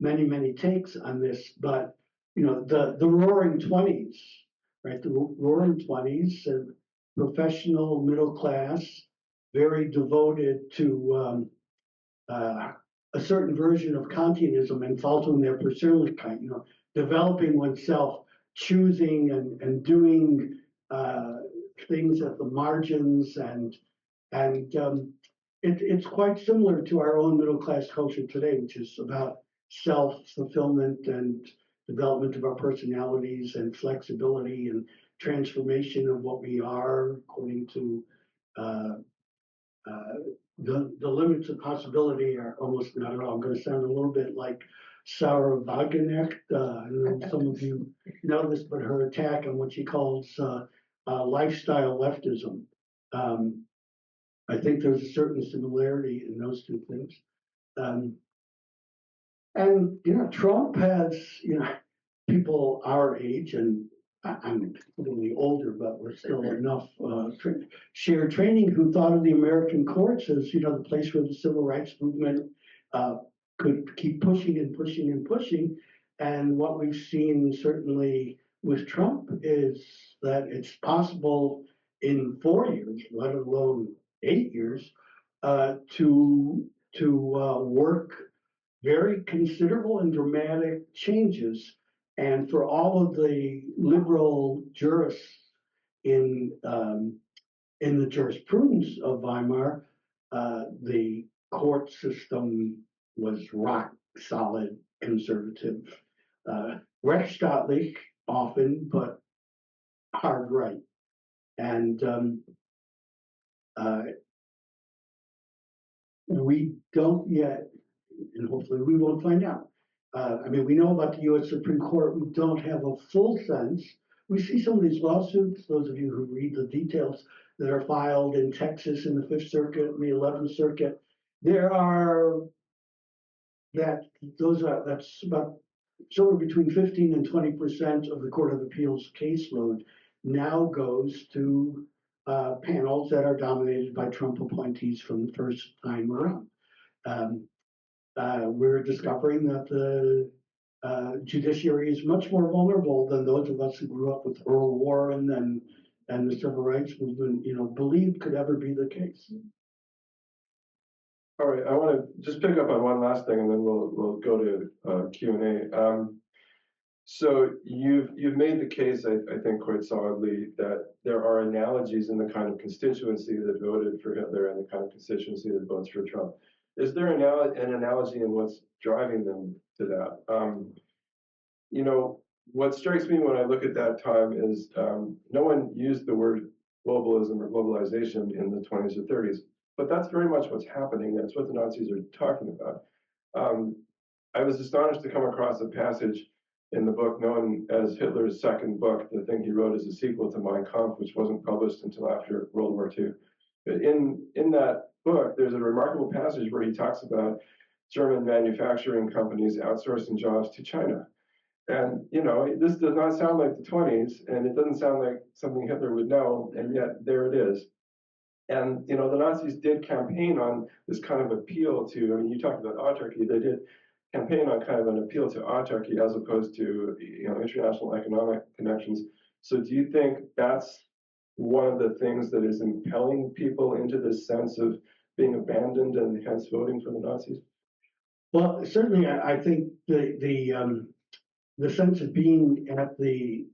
many, many takes on this, but you know, the Roaring Twenties, right? The Roaring Twenties, and professional middle class, very devoted to a certain version of Kantianism and following their Persönlichkeit, you know, developing oneself, choosing and doing things at the margins, and it's quite similar to our own middle class culture today, which is about self-fulfillment and development of our personalities and flexibility and transformation of what we are according to uh, uh, the limits of possibility are almost not at all. I'm going to sound a little bit like Sarah Wagenknecht. I don't know if some of you know this, but her attack on what she calls lifestyle leftism. Um, I think there's a certain similarity in those two things. Um, and, you know, Trump has, you know, people our age, and I'm a little older, but we're still enough shared training, who thought of the American courts as, you know, the place where the civil rights movement could keep pushing and pushing and pushing. And what we've seen certainly with Trump is that it's possible in 4 years, let alone 8 years, to work very considerable and dramatic changes. And for all of the liberal jurists in the jurisprudence of Weimar, the court system was rock solid conservative, rechtsstaatlich often, but hard right. And we don't yet, and hopefully we won't find out. I mean, we know about the US Supreme Court. We don't have a full sense. We see some of these lawsuits, those of you who read the details that are filed in Texas in the Fifth Circuit and the 11th Circuit. There are that's about somewhere between 15 and 20% of the Court of Appeals caseload now goes to panels that are dominated by Trump appointees from the first time around. We're discovering that the judiciary is much more vulnerable than those of us who grew up with Earl Warren and the civil rights movement, you know, believed could ever be the case. All right, I want to just pick up on one last thing, and then we'll go to Q&A. So you've made the case, I think, quite solidly that there are analogies in the kind of constituency that voted for Hitler and the kind of constituency that votes for Trump. Is there an analogy in what's driving them to that? You know, what strikes me when I look at that time is no one used the word globalism or globalization in the 20s or 30s, but that's very much what's happening. That's what the Nazis are talking about. I was astonished to come across a passage in the book known as Hitler's second book, the thing he wrote as a sequel to Mein Kampf, which wasn't published until after World War II. In that book, there's a remarkable passage where he talks about German manufacturing companies outsourcing jobs to China. And, you know, this does not sound like the 20s, and it doesn't sound like something Hitler would know, and yet there it is. And, you know, the Nazis did campaign on this kind of appeal to, I mean, you talked about autarky, they did campaign on kind of an appeal to autarky as opposed to, you know, international economic connections. So do you think that's one of the things that is impelling people into this sense of being abandoned and hence voting for the Nazis? Well, certainly, I think the sense of being at the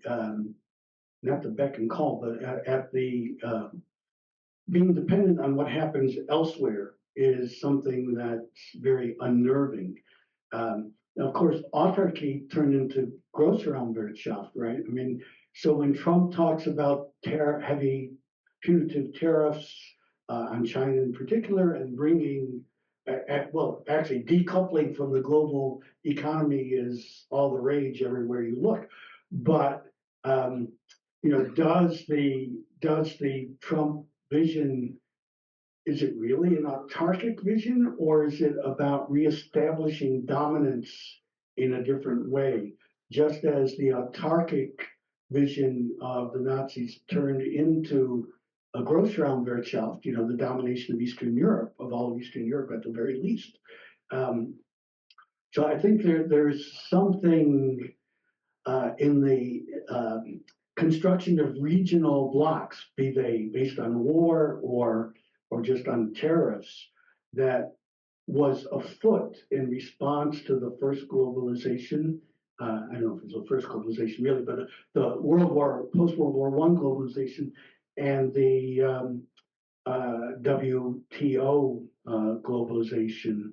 not the beck and call, but at the being dependent on what happens elsewhere is something that's very unnerving. Of course, autarky turned into Großraumwirtschaft, right? I mean, so when Trump talks about heavy punitive tariffs on China in particular and bringing, well, actually decoupling from the global economy is all the rage everywhere you look. But you know, does the Trump vision, is it really an autarkic vision, or is it about reestablishing dominance in a different way? Just as the autarkic vision of the Nazis turned into a Großraumwirtschaft, you know, the domination of Eastern Europe, of all of Eastern Europe at the very least. So I think there's something in the construction of regional blocks, be they based on war or just on tariffs, that was afoot in response to the first globalization. I don't know if it was the first globalization really, but the post-World War I globalization and the WTO globalization,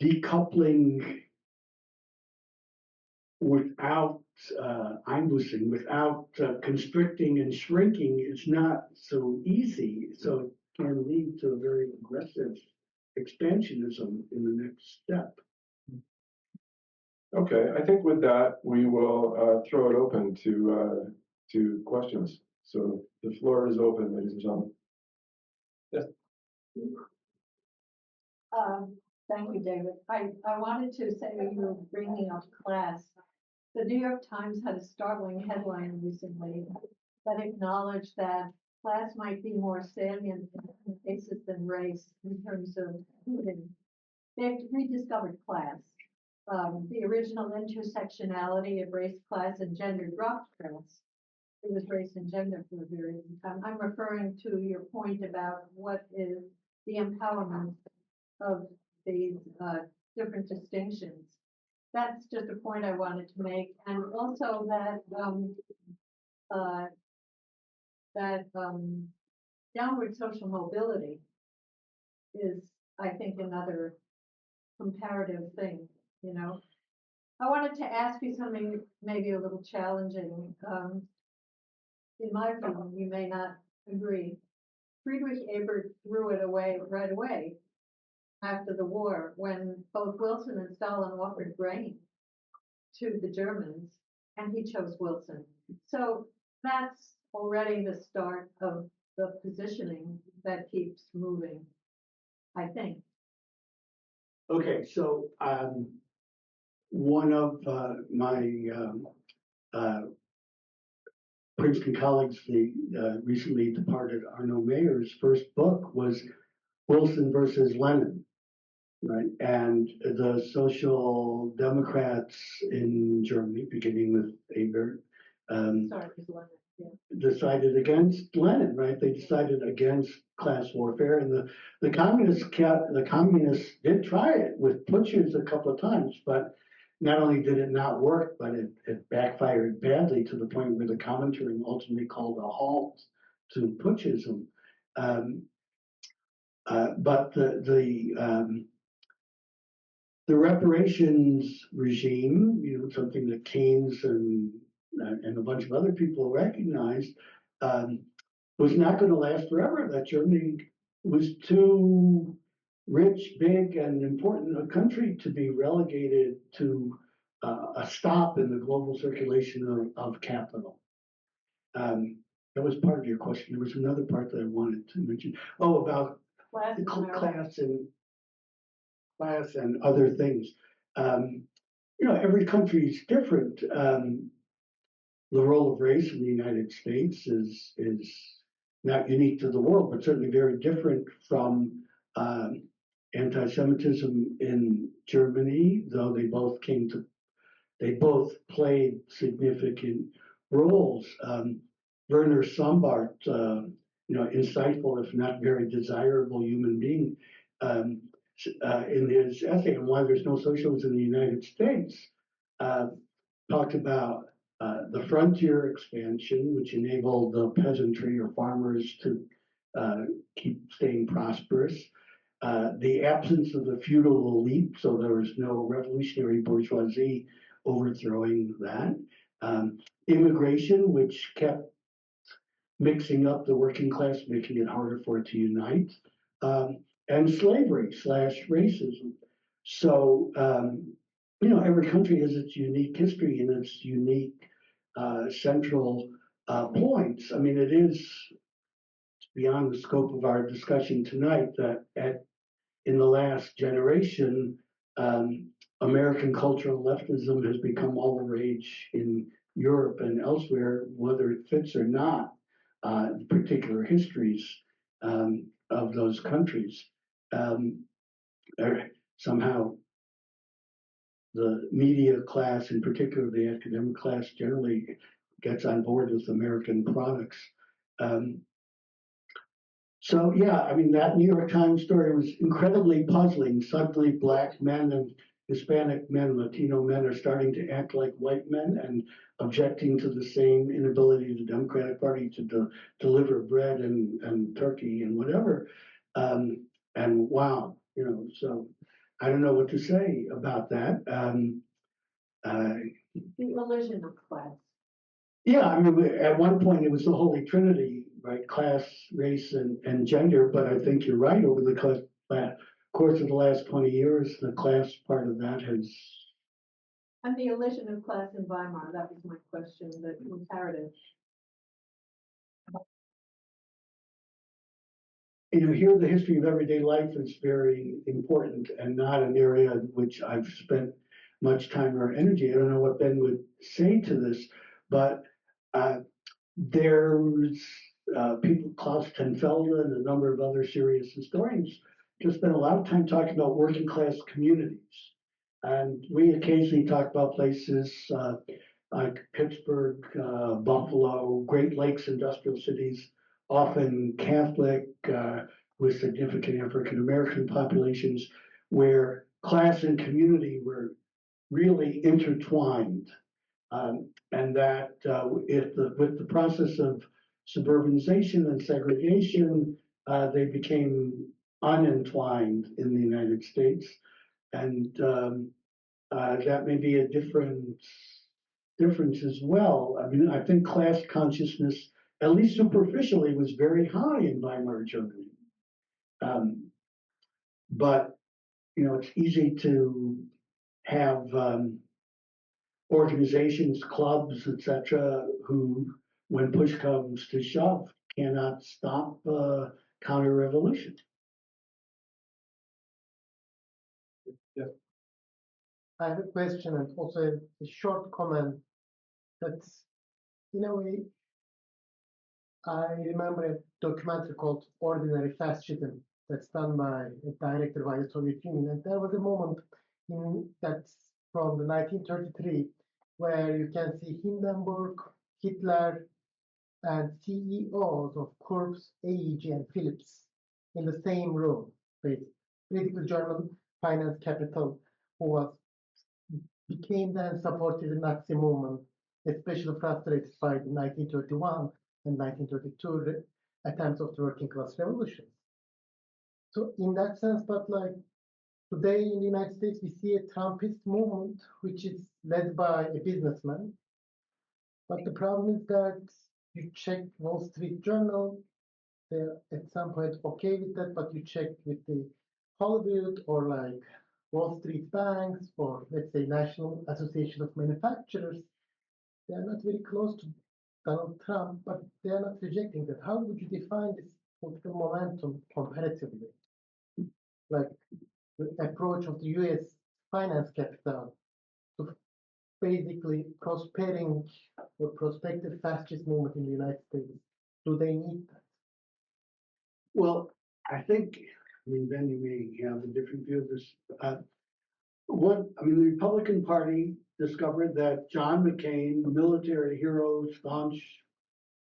decoupling without Einbussing, without constricting and shrinking is not so easy. So it can lead to a very aggressive expansionism in the next step. Okay, I think with that, we will throw it open to questions. So the floor is open, ladies and gentlemen. Yes. Thank you, David. I wanted to say you were bringing up class. The New York Times had a startling headline recently that acknowledged that class might be more salient in cases than race in terms of looting. They've rediscovered class. The original intersectionality of race, class, and gender dropped class. It was race and gender for a very long time. I'm referring to your point about what is the empowerment of these different distinctions. That's just a point I wanted to make, and also that downward social mobility is, I think, another comparative thing. You know, I wanted to ask you something maybe a little challenging. In my view, you may not agree. Friedrich Ebert threw it away right away after the war, when both Wilson and Stalin offered grain to the Germans, and he chose Wilson. So that's already the start of the positioning that keeps moving, I think. Okay, so one of my Princeton colleagues, the recently departed Arno Mayer's first book was Wilson versus Lenin. Right, and the Social Democrats in Germany, beginning with Ebert, decided against Lenin. Right, they decided against class warfare, and the communists did try it with putschs a couple of times, but not only did it not work, but it backfired badly to the point where the Comintern ultimately called a halt to putschism. But the reparations regime, you know, something that Keynes and a bunch of other people recognized, was not going to last forever. That Germany was too rich, big, and important a country to be relegated to a stop in the global circulation of capital. That was part of your question. There was another part that I wanted to mention. Oh, about class and other things. You know, every country is different. The role of race in the United States is not unique to the world, but certainly very different from anti-Semitism in Germany, though they both played significant roles. Werner Sombart, you know, insightful if not very desirable human being, in his essay on why there's no socialism in the United States, talked about the frontier expansion, which enabled the peasantry or farmers to keep staying prosperous. The absence of the feudal elite, so there was no revolutionary bourgeoisie overthrowing that. Immigration, which kept mixing up the working class, making it harder for it to unite, and slavery / racism. So, every country has its unique history and its unique central points. I mean, it is beyond the scope of our discussion tonight that in the last generation, American cultural leftism has become all the rage in Europe and elsewhere, whether it fits or not, particular histories of those countries. Somehow the media class, in particular the academic class, generally gets on board with American products. So yeah, I mean, that New York Times story was incredibly puzzling. Suddenly Black men and Hispanic men, Latino men are starting to act like white men and objecting to the same inability of the Democratic Party to deliver bread and turkey and whatever. And wow, so I don't know what to say about that. The illusion of class. Yeah, I mean, at one point it was the Holy Trinity, right? Class, race, and gender. But I think you're right. Over the course of the last 20 years, the class part of that has. And the illusion of class in Weimar, that was my question, the comparative. Here the history of everyday life is very important and not an area in which I've spent much time or energy. I don't know what Ben would say to this, but there's people, Klaus Tenfelde and a number of other serious historians, just spend a lot of time talking about working class communities. And we occasionally talk about places like Pittsburgh, Buffalo, Great Lakes industrial cities, often Catholic, with significant African American populations, where class and community were really intertwined. And that with the process of suburbanization and segregation, they became unentwined in the United States. And that may be a difference as well. I mean, I think class consciousness, at least superficially, was very high in Weimar Germany. But, it's easy to have organizations, clubs, etc., who, when push comes to shove, cannot stop counter-revolution. Yeah. I have a question and also a short comment that, in a way, I remember a documentary called Ordinary Fascism that's done by a director by the Soviet Union. And there was a moment that's from the 1933 where you can see Hindenburg, Hitler, and CEOs of Corps, AEG, and Philips in the same room. Basically, German finance capital who became then supported the Nazi movement, especially frustrated by the 1931 and 1932 attempts of the working class revolution. So in that sense, but like today in the United States, we see a Trumpist movement, which is led by a businessman. But the problem is that you check Wall Street Journal, they're at some point okay with that, but you check with the Hollywood or like Wall Street banks or let's say National Association of Manufacturers, they are not very close to Donald Trump, but they are not rejecting that. How would you define this political momentum comparatively? Like the approach of the US finance capital to basically prospering or prospective fascist movement in the United States. Do they need that? Well, I think, Ben, you may have a different view of this. The Republican Party discovered that John McCain, a military hero, staunch,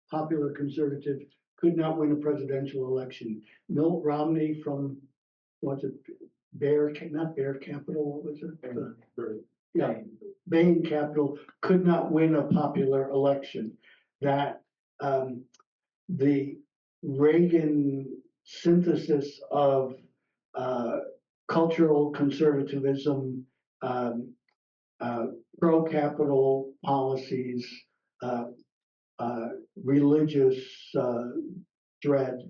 popular conservative, could not win a presidential election. Mitt Romney from not Bear Capital, what was it? Yeah, Bain Capital could not win a popular election. That the Reagan synthesis of cultural conservatism, pro-capital policies, uh, religious dread,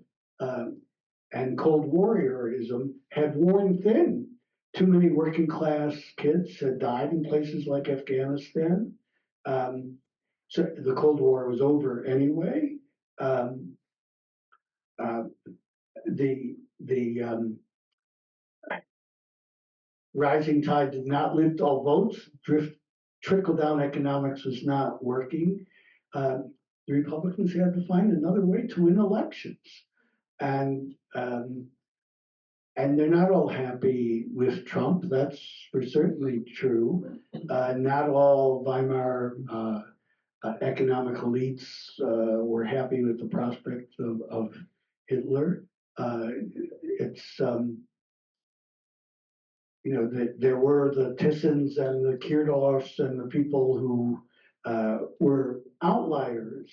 and Cold Warriorism had worn thin. Too many working class kids had died in places like Afghanistan. So the Cold War was over anyway. The rising tide did not lift all boats. Trickle down economics was not working. The Republicans had to find another way to win elections, and they're not all happy with Trump. That's for certainly true. Not all Weimar economic elites were happy with the prospect of Hitler. It's there were the Thyssens and the Kirdorfs and the people who were outliers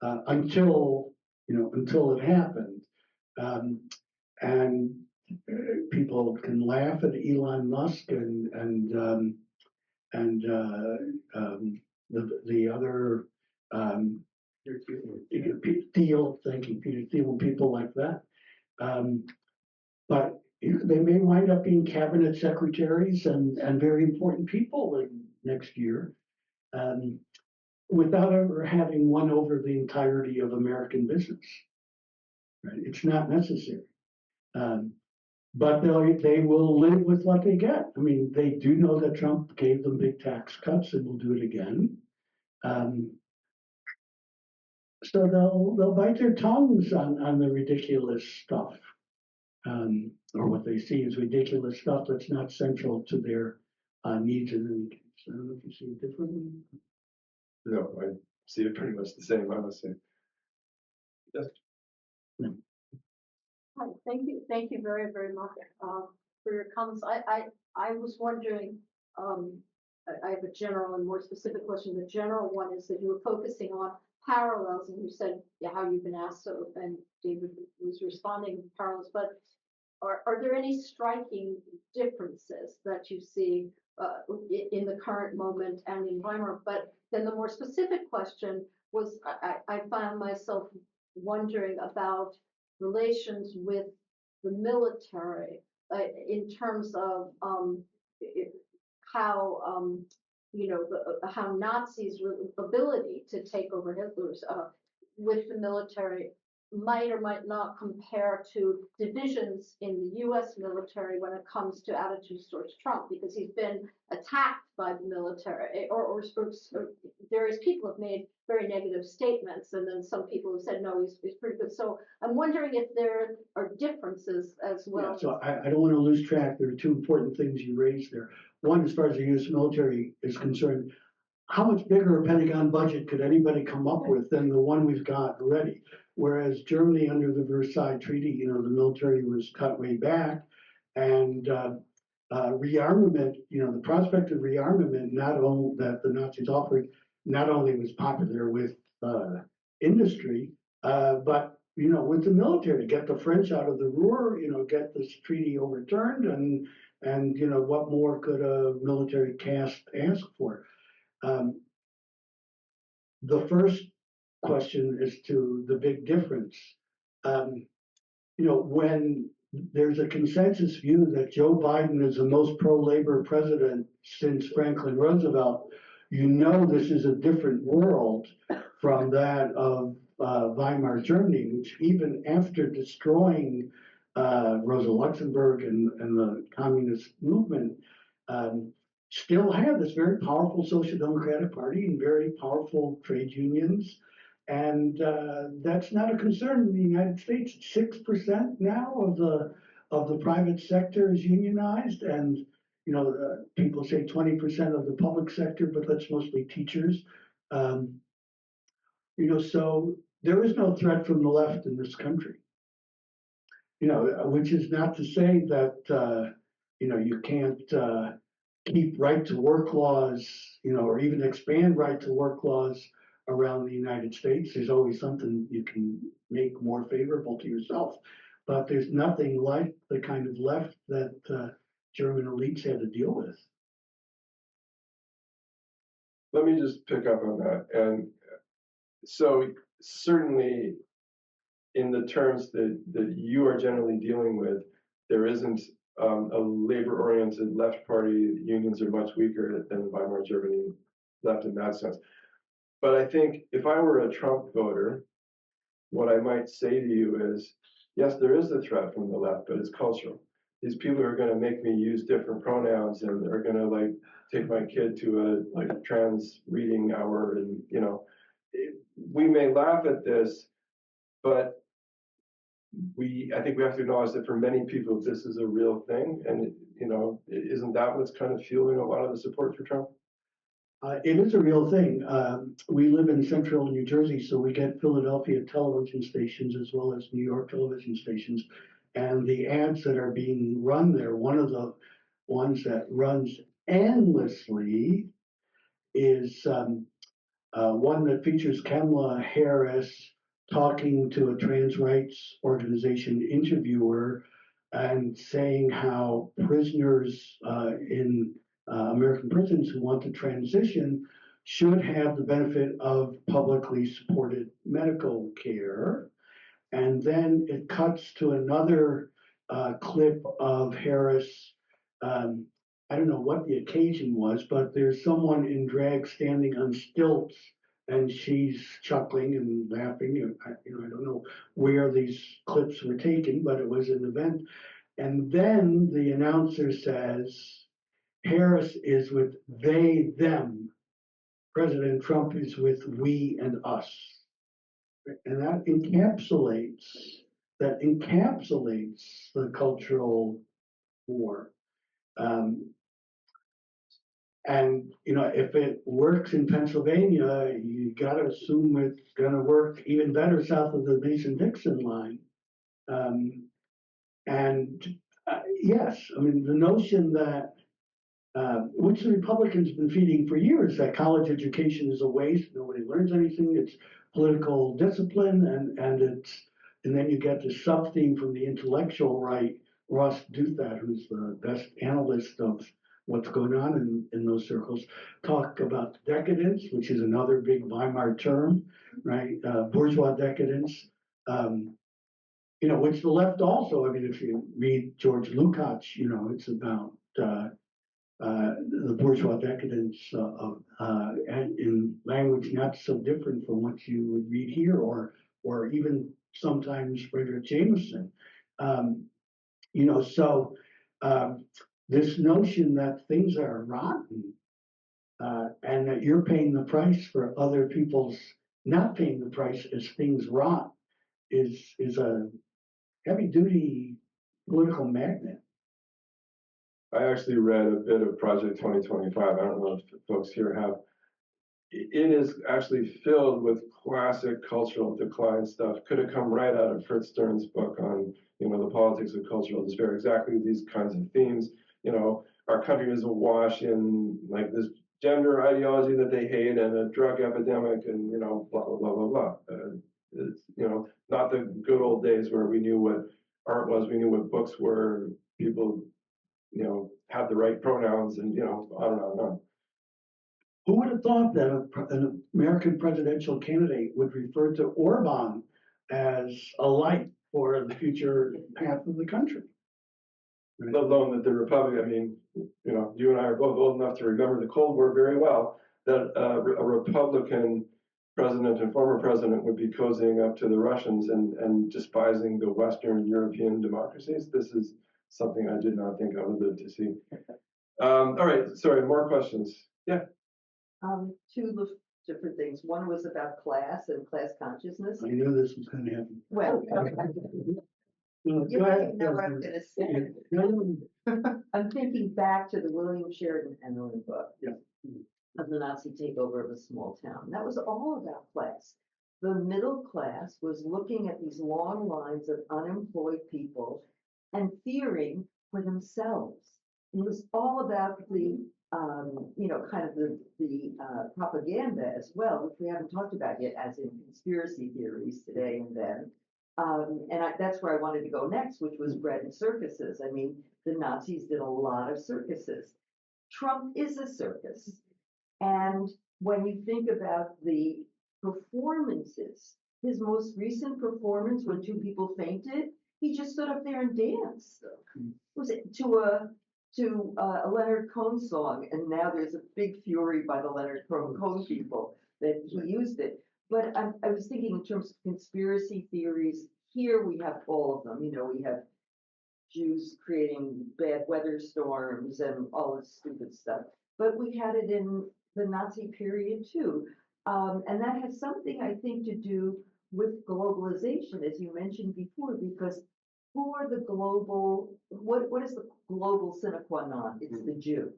until it happened. And people can laugh at Elon Musk and the other Thiel, thank you, Peter Thiel, and people like that. But they may wind up being cabinet secretaries and very important people next year, without ever having won over the entirety of American business. Right? It's not necessary. But they will live with what they get. I mean, they do know that Trump gave them big tax cuts and will do it again. So they'll bite their tongues on the ridiculous stuff, or what they see as ridiculous stuff that's not central to their needs in any case. I don't know if you see it differently. No, I see it pretty much the same, I must say. Yes. Hi, thank you very, very much for your comments. I was wondering, I have a general and more specific question. The general one is that you were focusing on parallels, and you said how you've been asked, so, and David was responding to parallels, but are there any striking differences that you see in the current moment and in Weimar? But then the more specific question was, I found myself wondering about relations with the military in terms of how how Nazis' ability to take over Hitler's with the military might or might not compare to divisions in the U.S. military when it comes to attitudes towards Trump, because he's been attacked by the military, or various people have made very negative statements, and then some people have said, no, he's pretty good. So I'm wondering if there are differences as well. Yeah, so I don't want to lose track. There are two important things you raised there. One, as far as the U.S. military is concerned, how much bigger a Pentagon budget could anybody come up with than the one we've got already? Whereas Germany, under the Versailles Treaty, the military was cut way back, and rearmament, the prospect of rearmament, not only that the Nazis offered, not only was popular with industry, but with the military, get the French out of the Ruhr, get this treaty overturned, and what more could a military caste ask for? The first question is to the big difference. When there's a consensus view that Joe Biden is the most pro-labor president since Franklin Roosevelt, this is a different world from that of Weimar Germany, which even after destroying Rosa Luxemburg and the communist movement, still had this very powerful social democratic party and very powerful trade unions. And that's not a concern in the United States. 6% now of the private sector is unionized, and people say 20% of the public sector, but that's mostly teachers. So there is no threat from the left in this country. Which is not to say that you can't keep right to work laws, or even expand right to work laws around the United States. There's always something you can make more favorable to yourself. But there's nothing like the kind of left that German elites had to deal with. Let me just pick up on that. And so certainly in the terms that you are generally dealing with, there isn't a labor-oriented left party. Unions are much weaker than Weimar Germany left in that sense. But I think if I were a Trump voter, what I might say to you is, yes, there is a threat from the left, but it's cultural. These people are going to make me use different pronouns and are going to like take my kid to a trans reading hour, and we may laugh at this, but I think we have to acknowledge that for many people this is a real thing, and isn't that what's kind of fueling a lot of the support for Trump? It is a real thing. We live in central New Jersey, so we get Philadelphia television stations as well as New York television stations. And the ads that are being run there, one of the ones that runs endlessly is one that features Kamala Harris talking to a trans rights organization interviewer and saying how prisoners in American prisons who want to transition should have the benefit of publicly supported medical care. And then it cuts to another clip of Harris. I don't know what the occasion was, but there's someone in drag standing on stilts, and she's chuckling and laughing. I don't know where these clips were taken, but it was an event. And then the announcer says, Harris is with they, them. President Trump is with we and us. And that encapsulates the cultural war. And if it works in Pennsylvania, you got to assume it's going to work even better south of the Mason-Dixon line. Yes, I mean the notion that which the Republicans have been feeding for years, that college education is a waste, nobody learns anything, it's political discipline, and then you get the sub-theme from the intellectual right, Ross Douthat, who's the best analyst of what's going on in those circles, talk about decadence, which is another big Weimar term, right? Bourgeois decadence, which the left also, I mean, if you read George Lukács, it's about the bourgeois decadence and in language not so different from what you would read here, or even sometimes Frederick Jameson. So this notion that things are rotten and that you're paying the price for other people's not paying the price as things rot is a heavy duty political magnet. I actually read a bit of Project 2025. I don't know if folks here have. It is actually filled with classic cultural decline stuff. Could have come right out of Fritz Stern's book on, the politics of cultural despair. Exactly these kinds of themes. Our country is awash in like this gender ideology that they hate and a drug epidemic and blah blah blah blah blah. It's not the good old days where we knew what art was, we knew what books were, people had the right pronouns, and on and on and on. Who would have thought that an American presidential candidate would refer to Orban as a light for the future path of the country? Let alone that the Republic, I mean, you and I are both old enough to remember the Cold War very well, that a Republican president and former president would be cozying up to the Russians and despising the Western European democracies. This is something I did not think I would live to see. All right, sorry, more questions. Yeah. Two different things. One was about class and class consciousness. I knew this was going to happen. Well, you don't even know what I'm going to say. I'm thinking back to the William Sheridan Henley book of the Nazi takeover of a small town. That was all about class. The middle class was looking at these long lines of unemployed people and fearing for themselves. was all about the, kind of the propaganda as well, which we haven't talked about yet, as in conspiracy theories today and then. That's where I wanted to go next, which was bread and circuses. I mean, the Nazis did a lot of circuses. Trump is a circus. And when you think about the performances, his most recent performance when two people fainted, he just stood up there and danced. Was it to a Leonard Cohen song? And now there's a big fury by the Leonard Cohen people that he used it. But I was thinking in terms of conspiracy theories. Here we have all of them. We have Jews creating bad weather storms and all this stupid stuff. But we had it in the Nazi period too. And that has something, I think, to do with globalization, as you mentioned before, because who are the global, what is the global sine qua non? It's the Jew.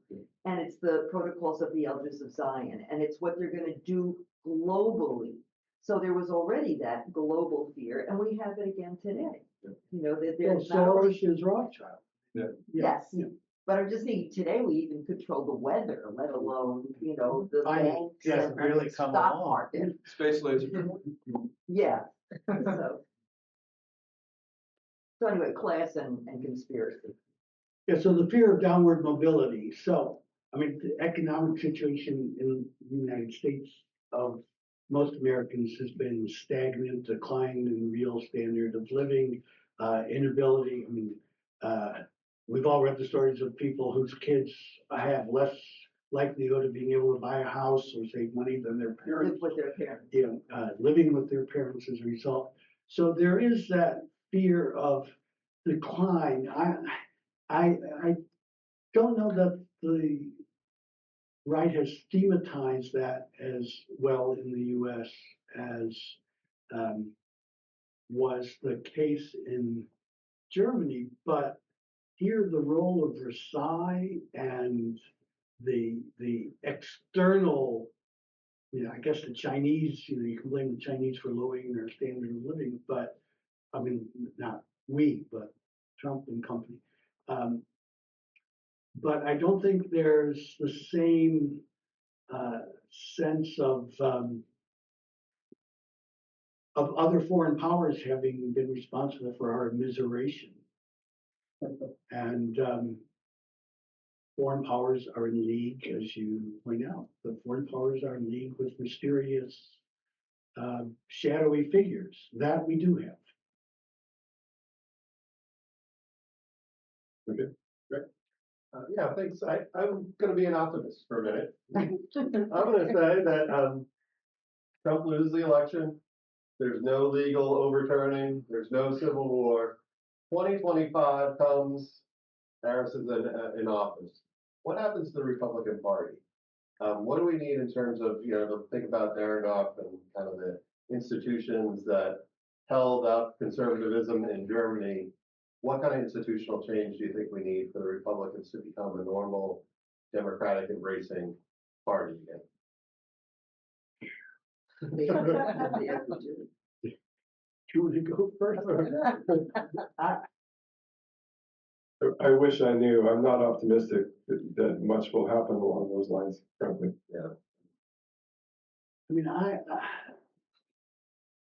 And it's the protocols of the elders of Zion. And it's what they're going to do globally. So there was already that global fear, and we have it again today. That there's not only Soros is Rothschild. yes, Yeah. but I'm just thinking today we even control the weather, let alone the banks hasn't and really the come stock along. market. Space laser. Yeah. So anyway, class and conspiracy. Yeah, so the fear of downward mobility. So, I mean, the economic situation in the United States of most Americans has been stagnant, decline in real standard of living, inability. I mean, we've all read the stories of people whose kids have less likelihood of being able to buy a house or save money than their Live parents. with their parents. Living with their parents as a result. So there is that fear of decline. I don't know that the right has thematized that as well in the U.S. as was the case in Germany, but here the role of Versailles and the external, I guess the Chinese, you can blame the Chinese for lowering their standard of living, but I mean, not we, but Trump and company. But I don't think there's the same sense of other foreign powers having been responsible for our immiseration. And foreign powers are in league, as you point out. The foreign powers are in league with mysterious, shadowy figures. That we do have. Okay, great. Yeah, thanks. I'm going to be an optimist for a minute. I'm going to say that Trump loses the election. There's no legal overturning. There's no civil war. 2025 comes. Harris is in office. What happens to the Republican Party? What do we need in terms of, to think about Dahrendorf and kind of the institutions that held up conservatism in Germany? What kind of institutional change do you think we need for the Republicans to become a normal, democratic, embracing party again? Do you want to go first? I wish I knew. I'm not optimistic that much will happen along those lines, frankly. Yeah. I mean,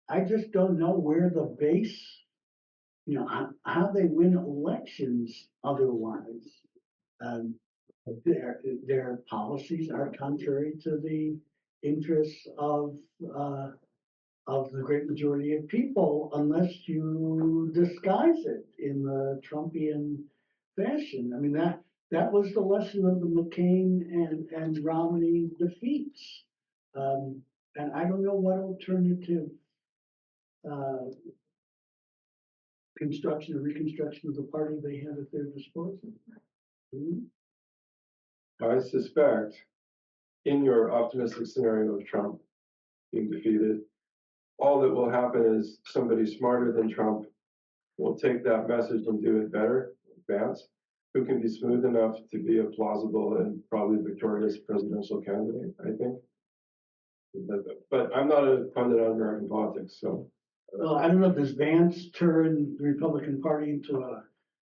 I just don't know where the base, how they win elections otherwise. Their policies are contrary to the interests of the great majority of people, unless you disguise it in the Trumpian fashion. I mean, that was the lesson of the McCain and Romney defeats. And I don't know what alternative construction or reconstruction of the party they have at their disposal. I suspect in your optimistic scenario of Trump being defeated, all that will happen is somebody smarter than Trump will take that message and do it better, Vance, who can be smooth enough to be a plausible and probably victorious presidential candidate, I think. But I'm not a pundit on American politics, so. Well, I don't know, does Vance turn the Republican Party into a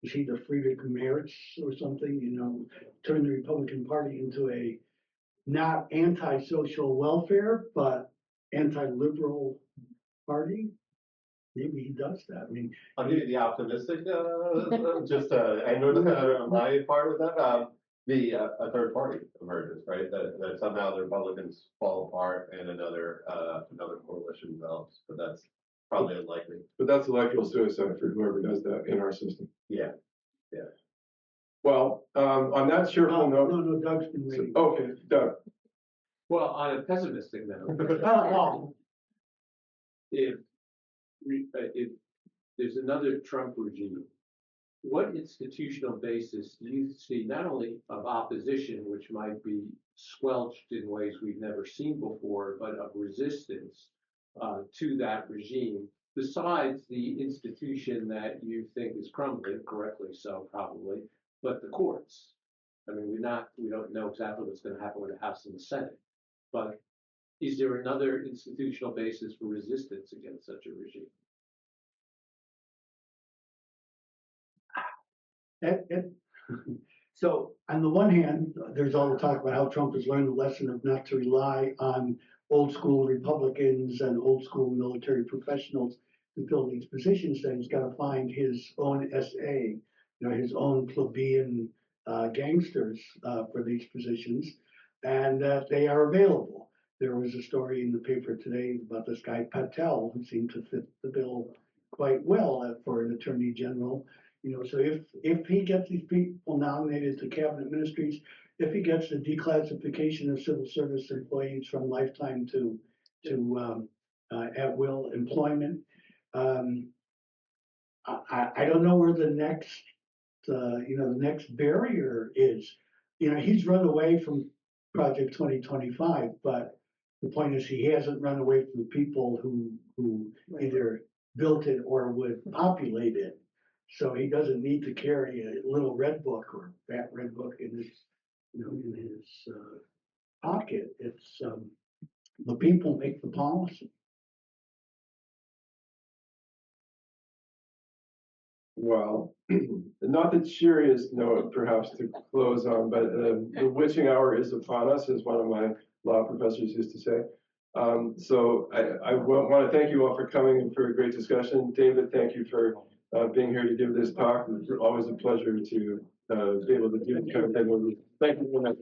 was he the Friedrich Merz or something, you know, turned the Republican Party into a not anti-social welfare, but anti-liberal party. Maybe he does that. I mean, I'll give you the optimistic, just, I know my part with that, a third party emerges, right? That somehow the Republicans fall apart and another coalition develops, but that's probably unlikely. But that's electoral suicide for whoever does that in our system. Yeah. Well, on that cheerful note. no, Doug's been waiting. Okay, Doug. Well, on a pessimistic note, if there's another Trump regime, what institutional basis do you see not only of opposition, which might be squelched in ways we've never seen before, but of resistance to that regime, besides the institution that you think is crumbling, correctly so probably, but the courts? I mean, we don't know exactly what's going to happen with the House and the Senate, but is there another institutional basis for resistance against such a regime? So on the one hand, there's all the talk about how Trump has learned the lesson of not to rely on old school Republicans and old school military professionals to fill these positions. That he's got to find his own SA, you know, his own plebeian gangsters for these positions, and that they are available. There was a story in the paper today about this guy Patel, who seemed to fit the bill quite well for an attorney general. You know, so if he gets these people nominated to cabinet ministries, if he gets the declassification of civil service employees from lifetime to at will employment, I don't know where the next the next barrier is. You know, he's run away from Project 2025, but the point is he hasn't run away from the people who either built it or would populate it. So he doesn't need to carry a little red book or fat red book in his, in his pocket. It's the people make the policy. Well, not the cheeriest note perhaps to close on, but the witching hour is upon us, as one of my law professors used to say. So I want to thank you all for coming and for a great discussion. David, thank you for being here to give this talk. It's always a pleasure to be able to do the kind of thing. Thank you very much.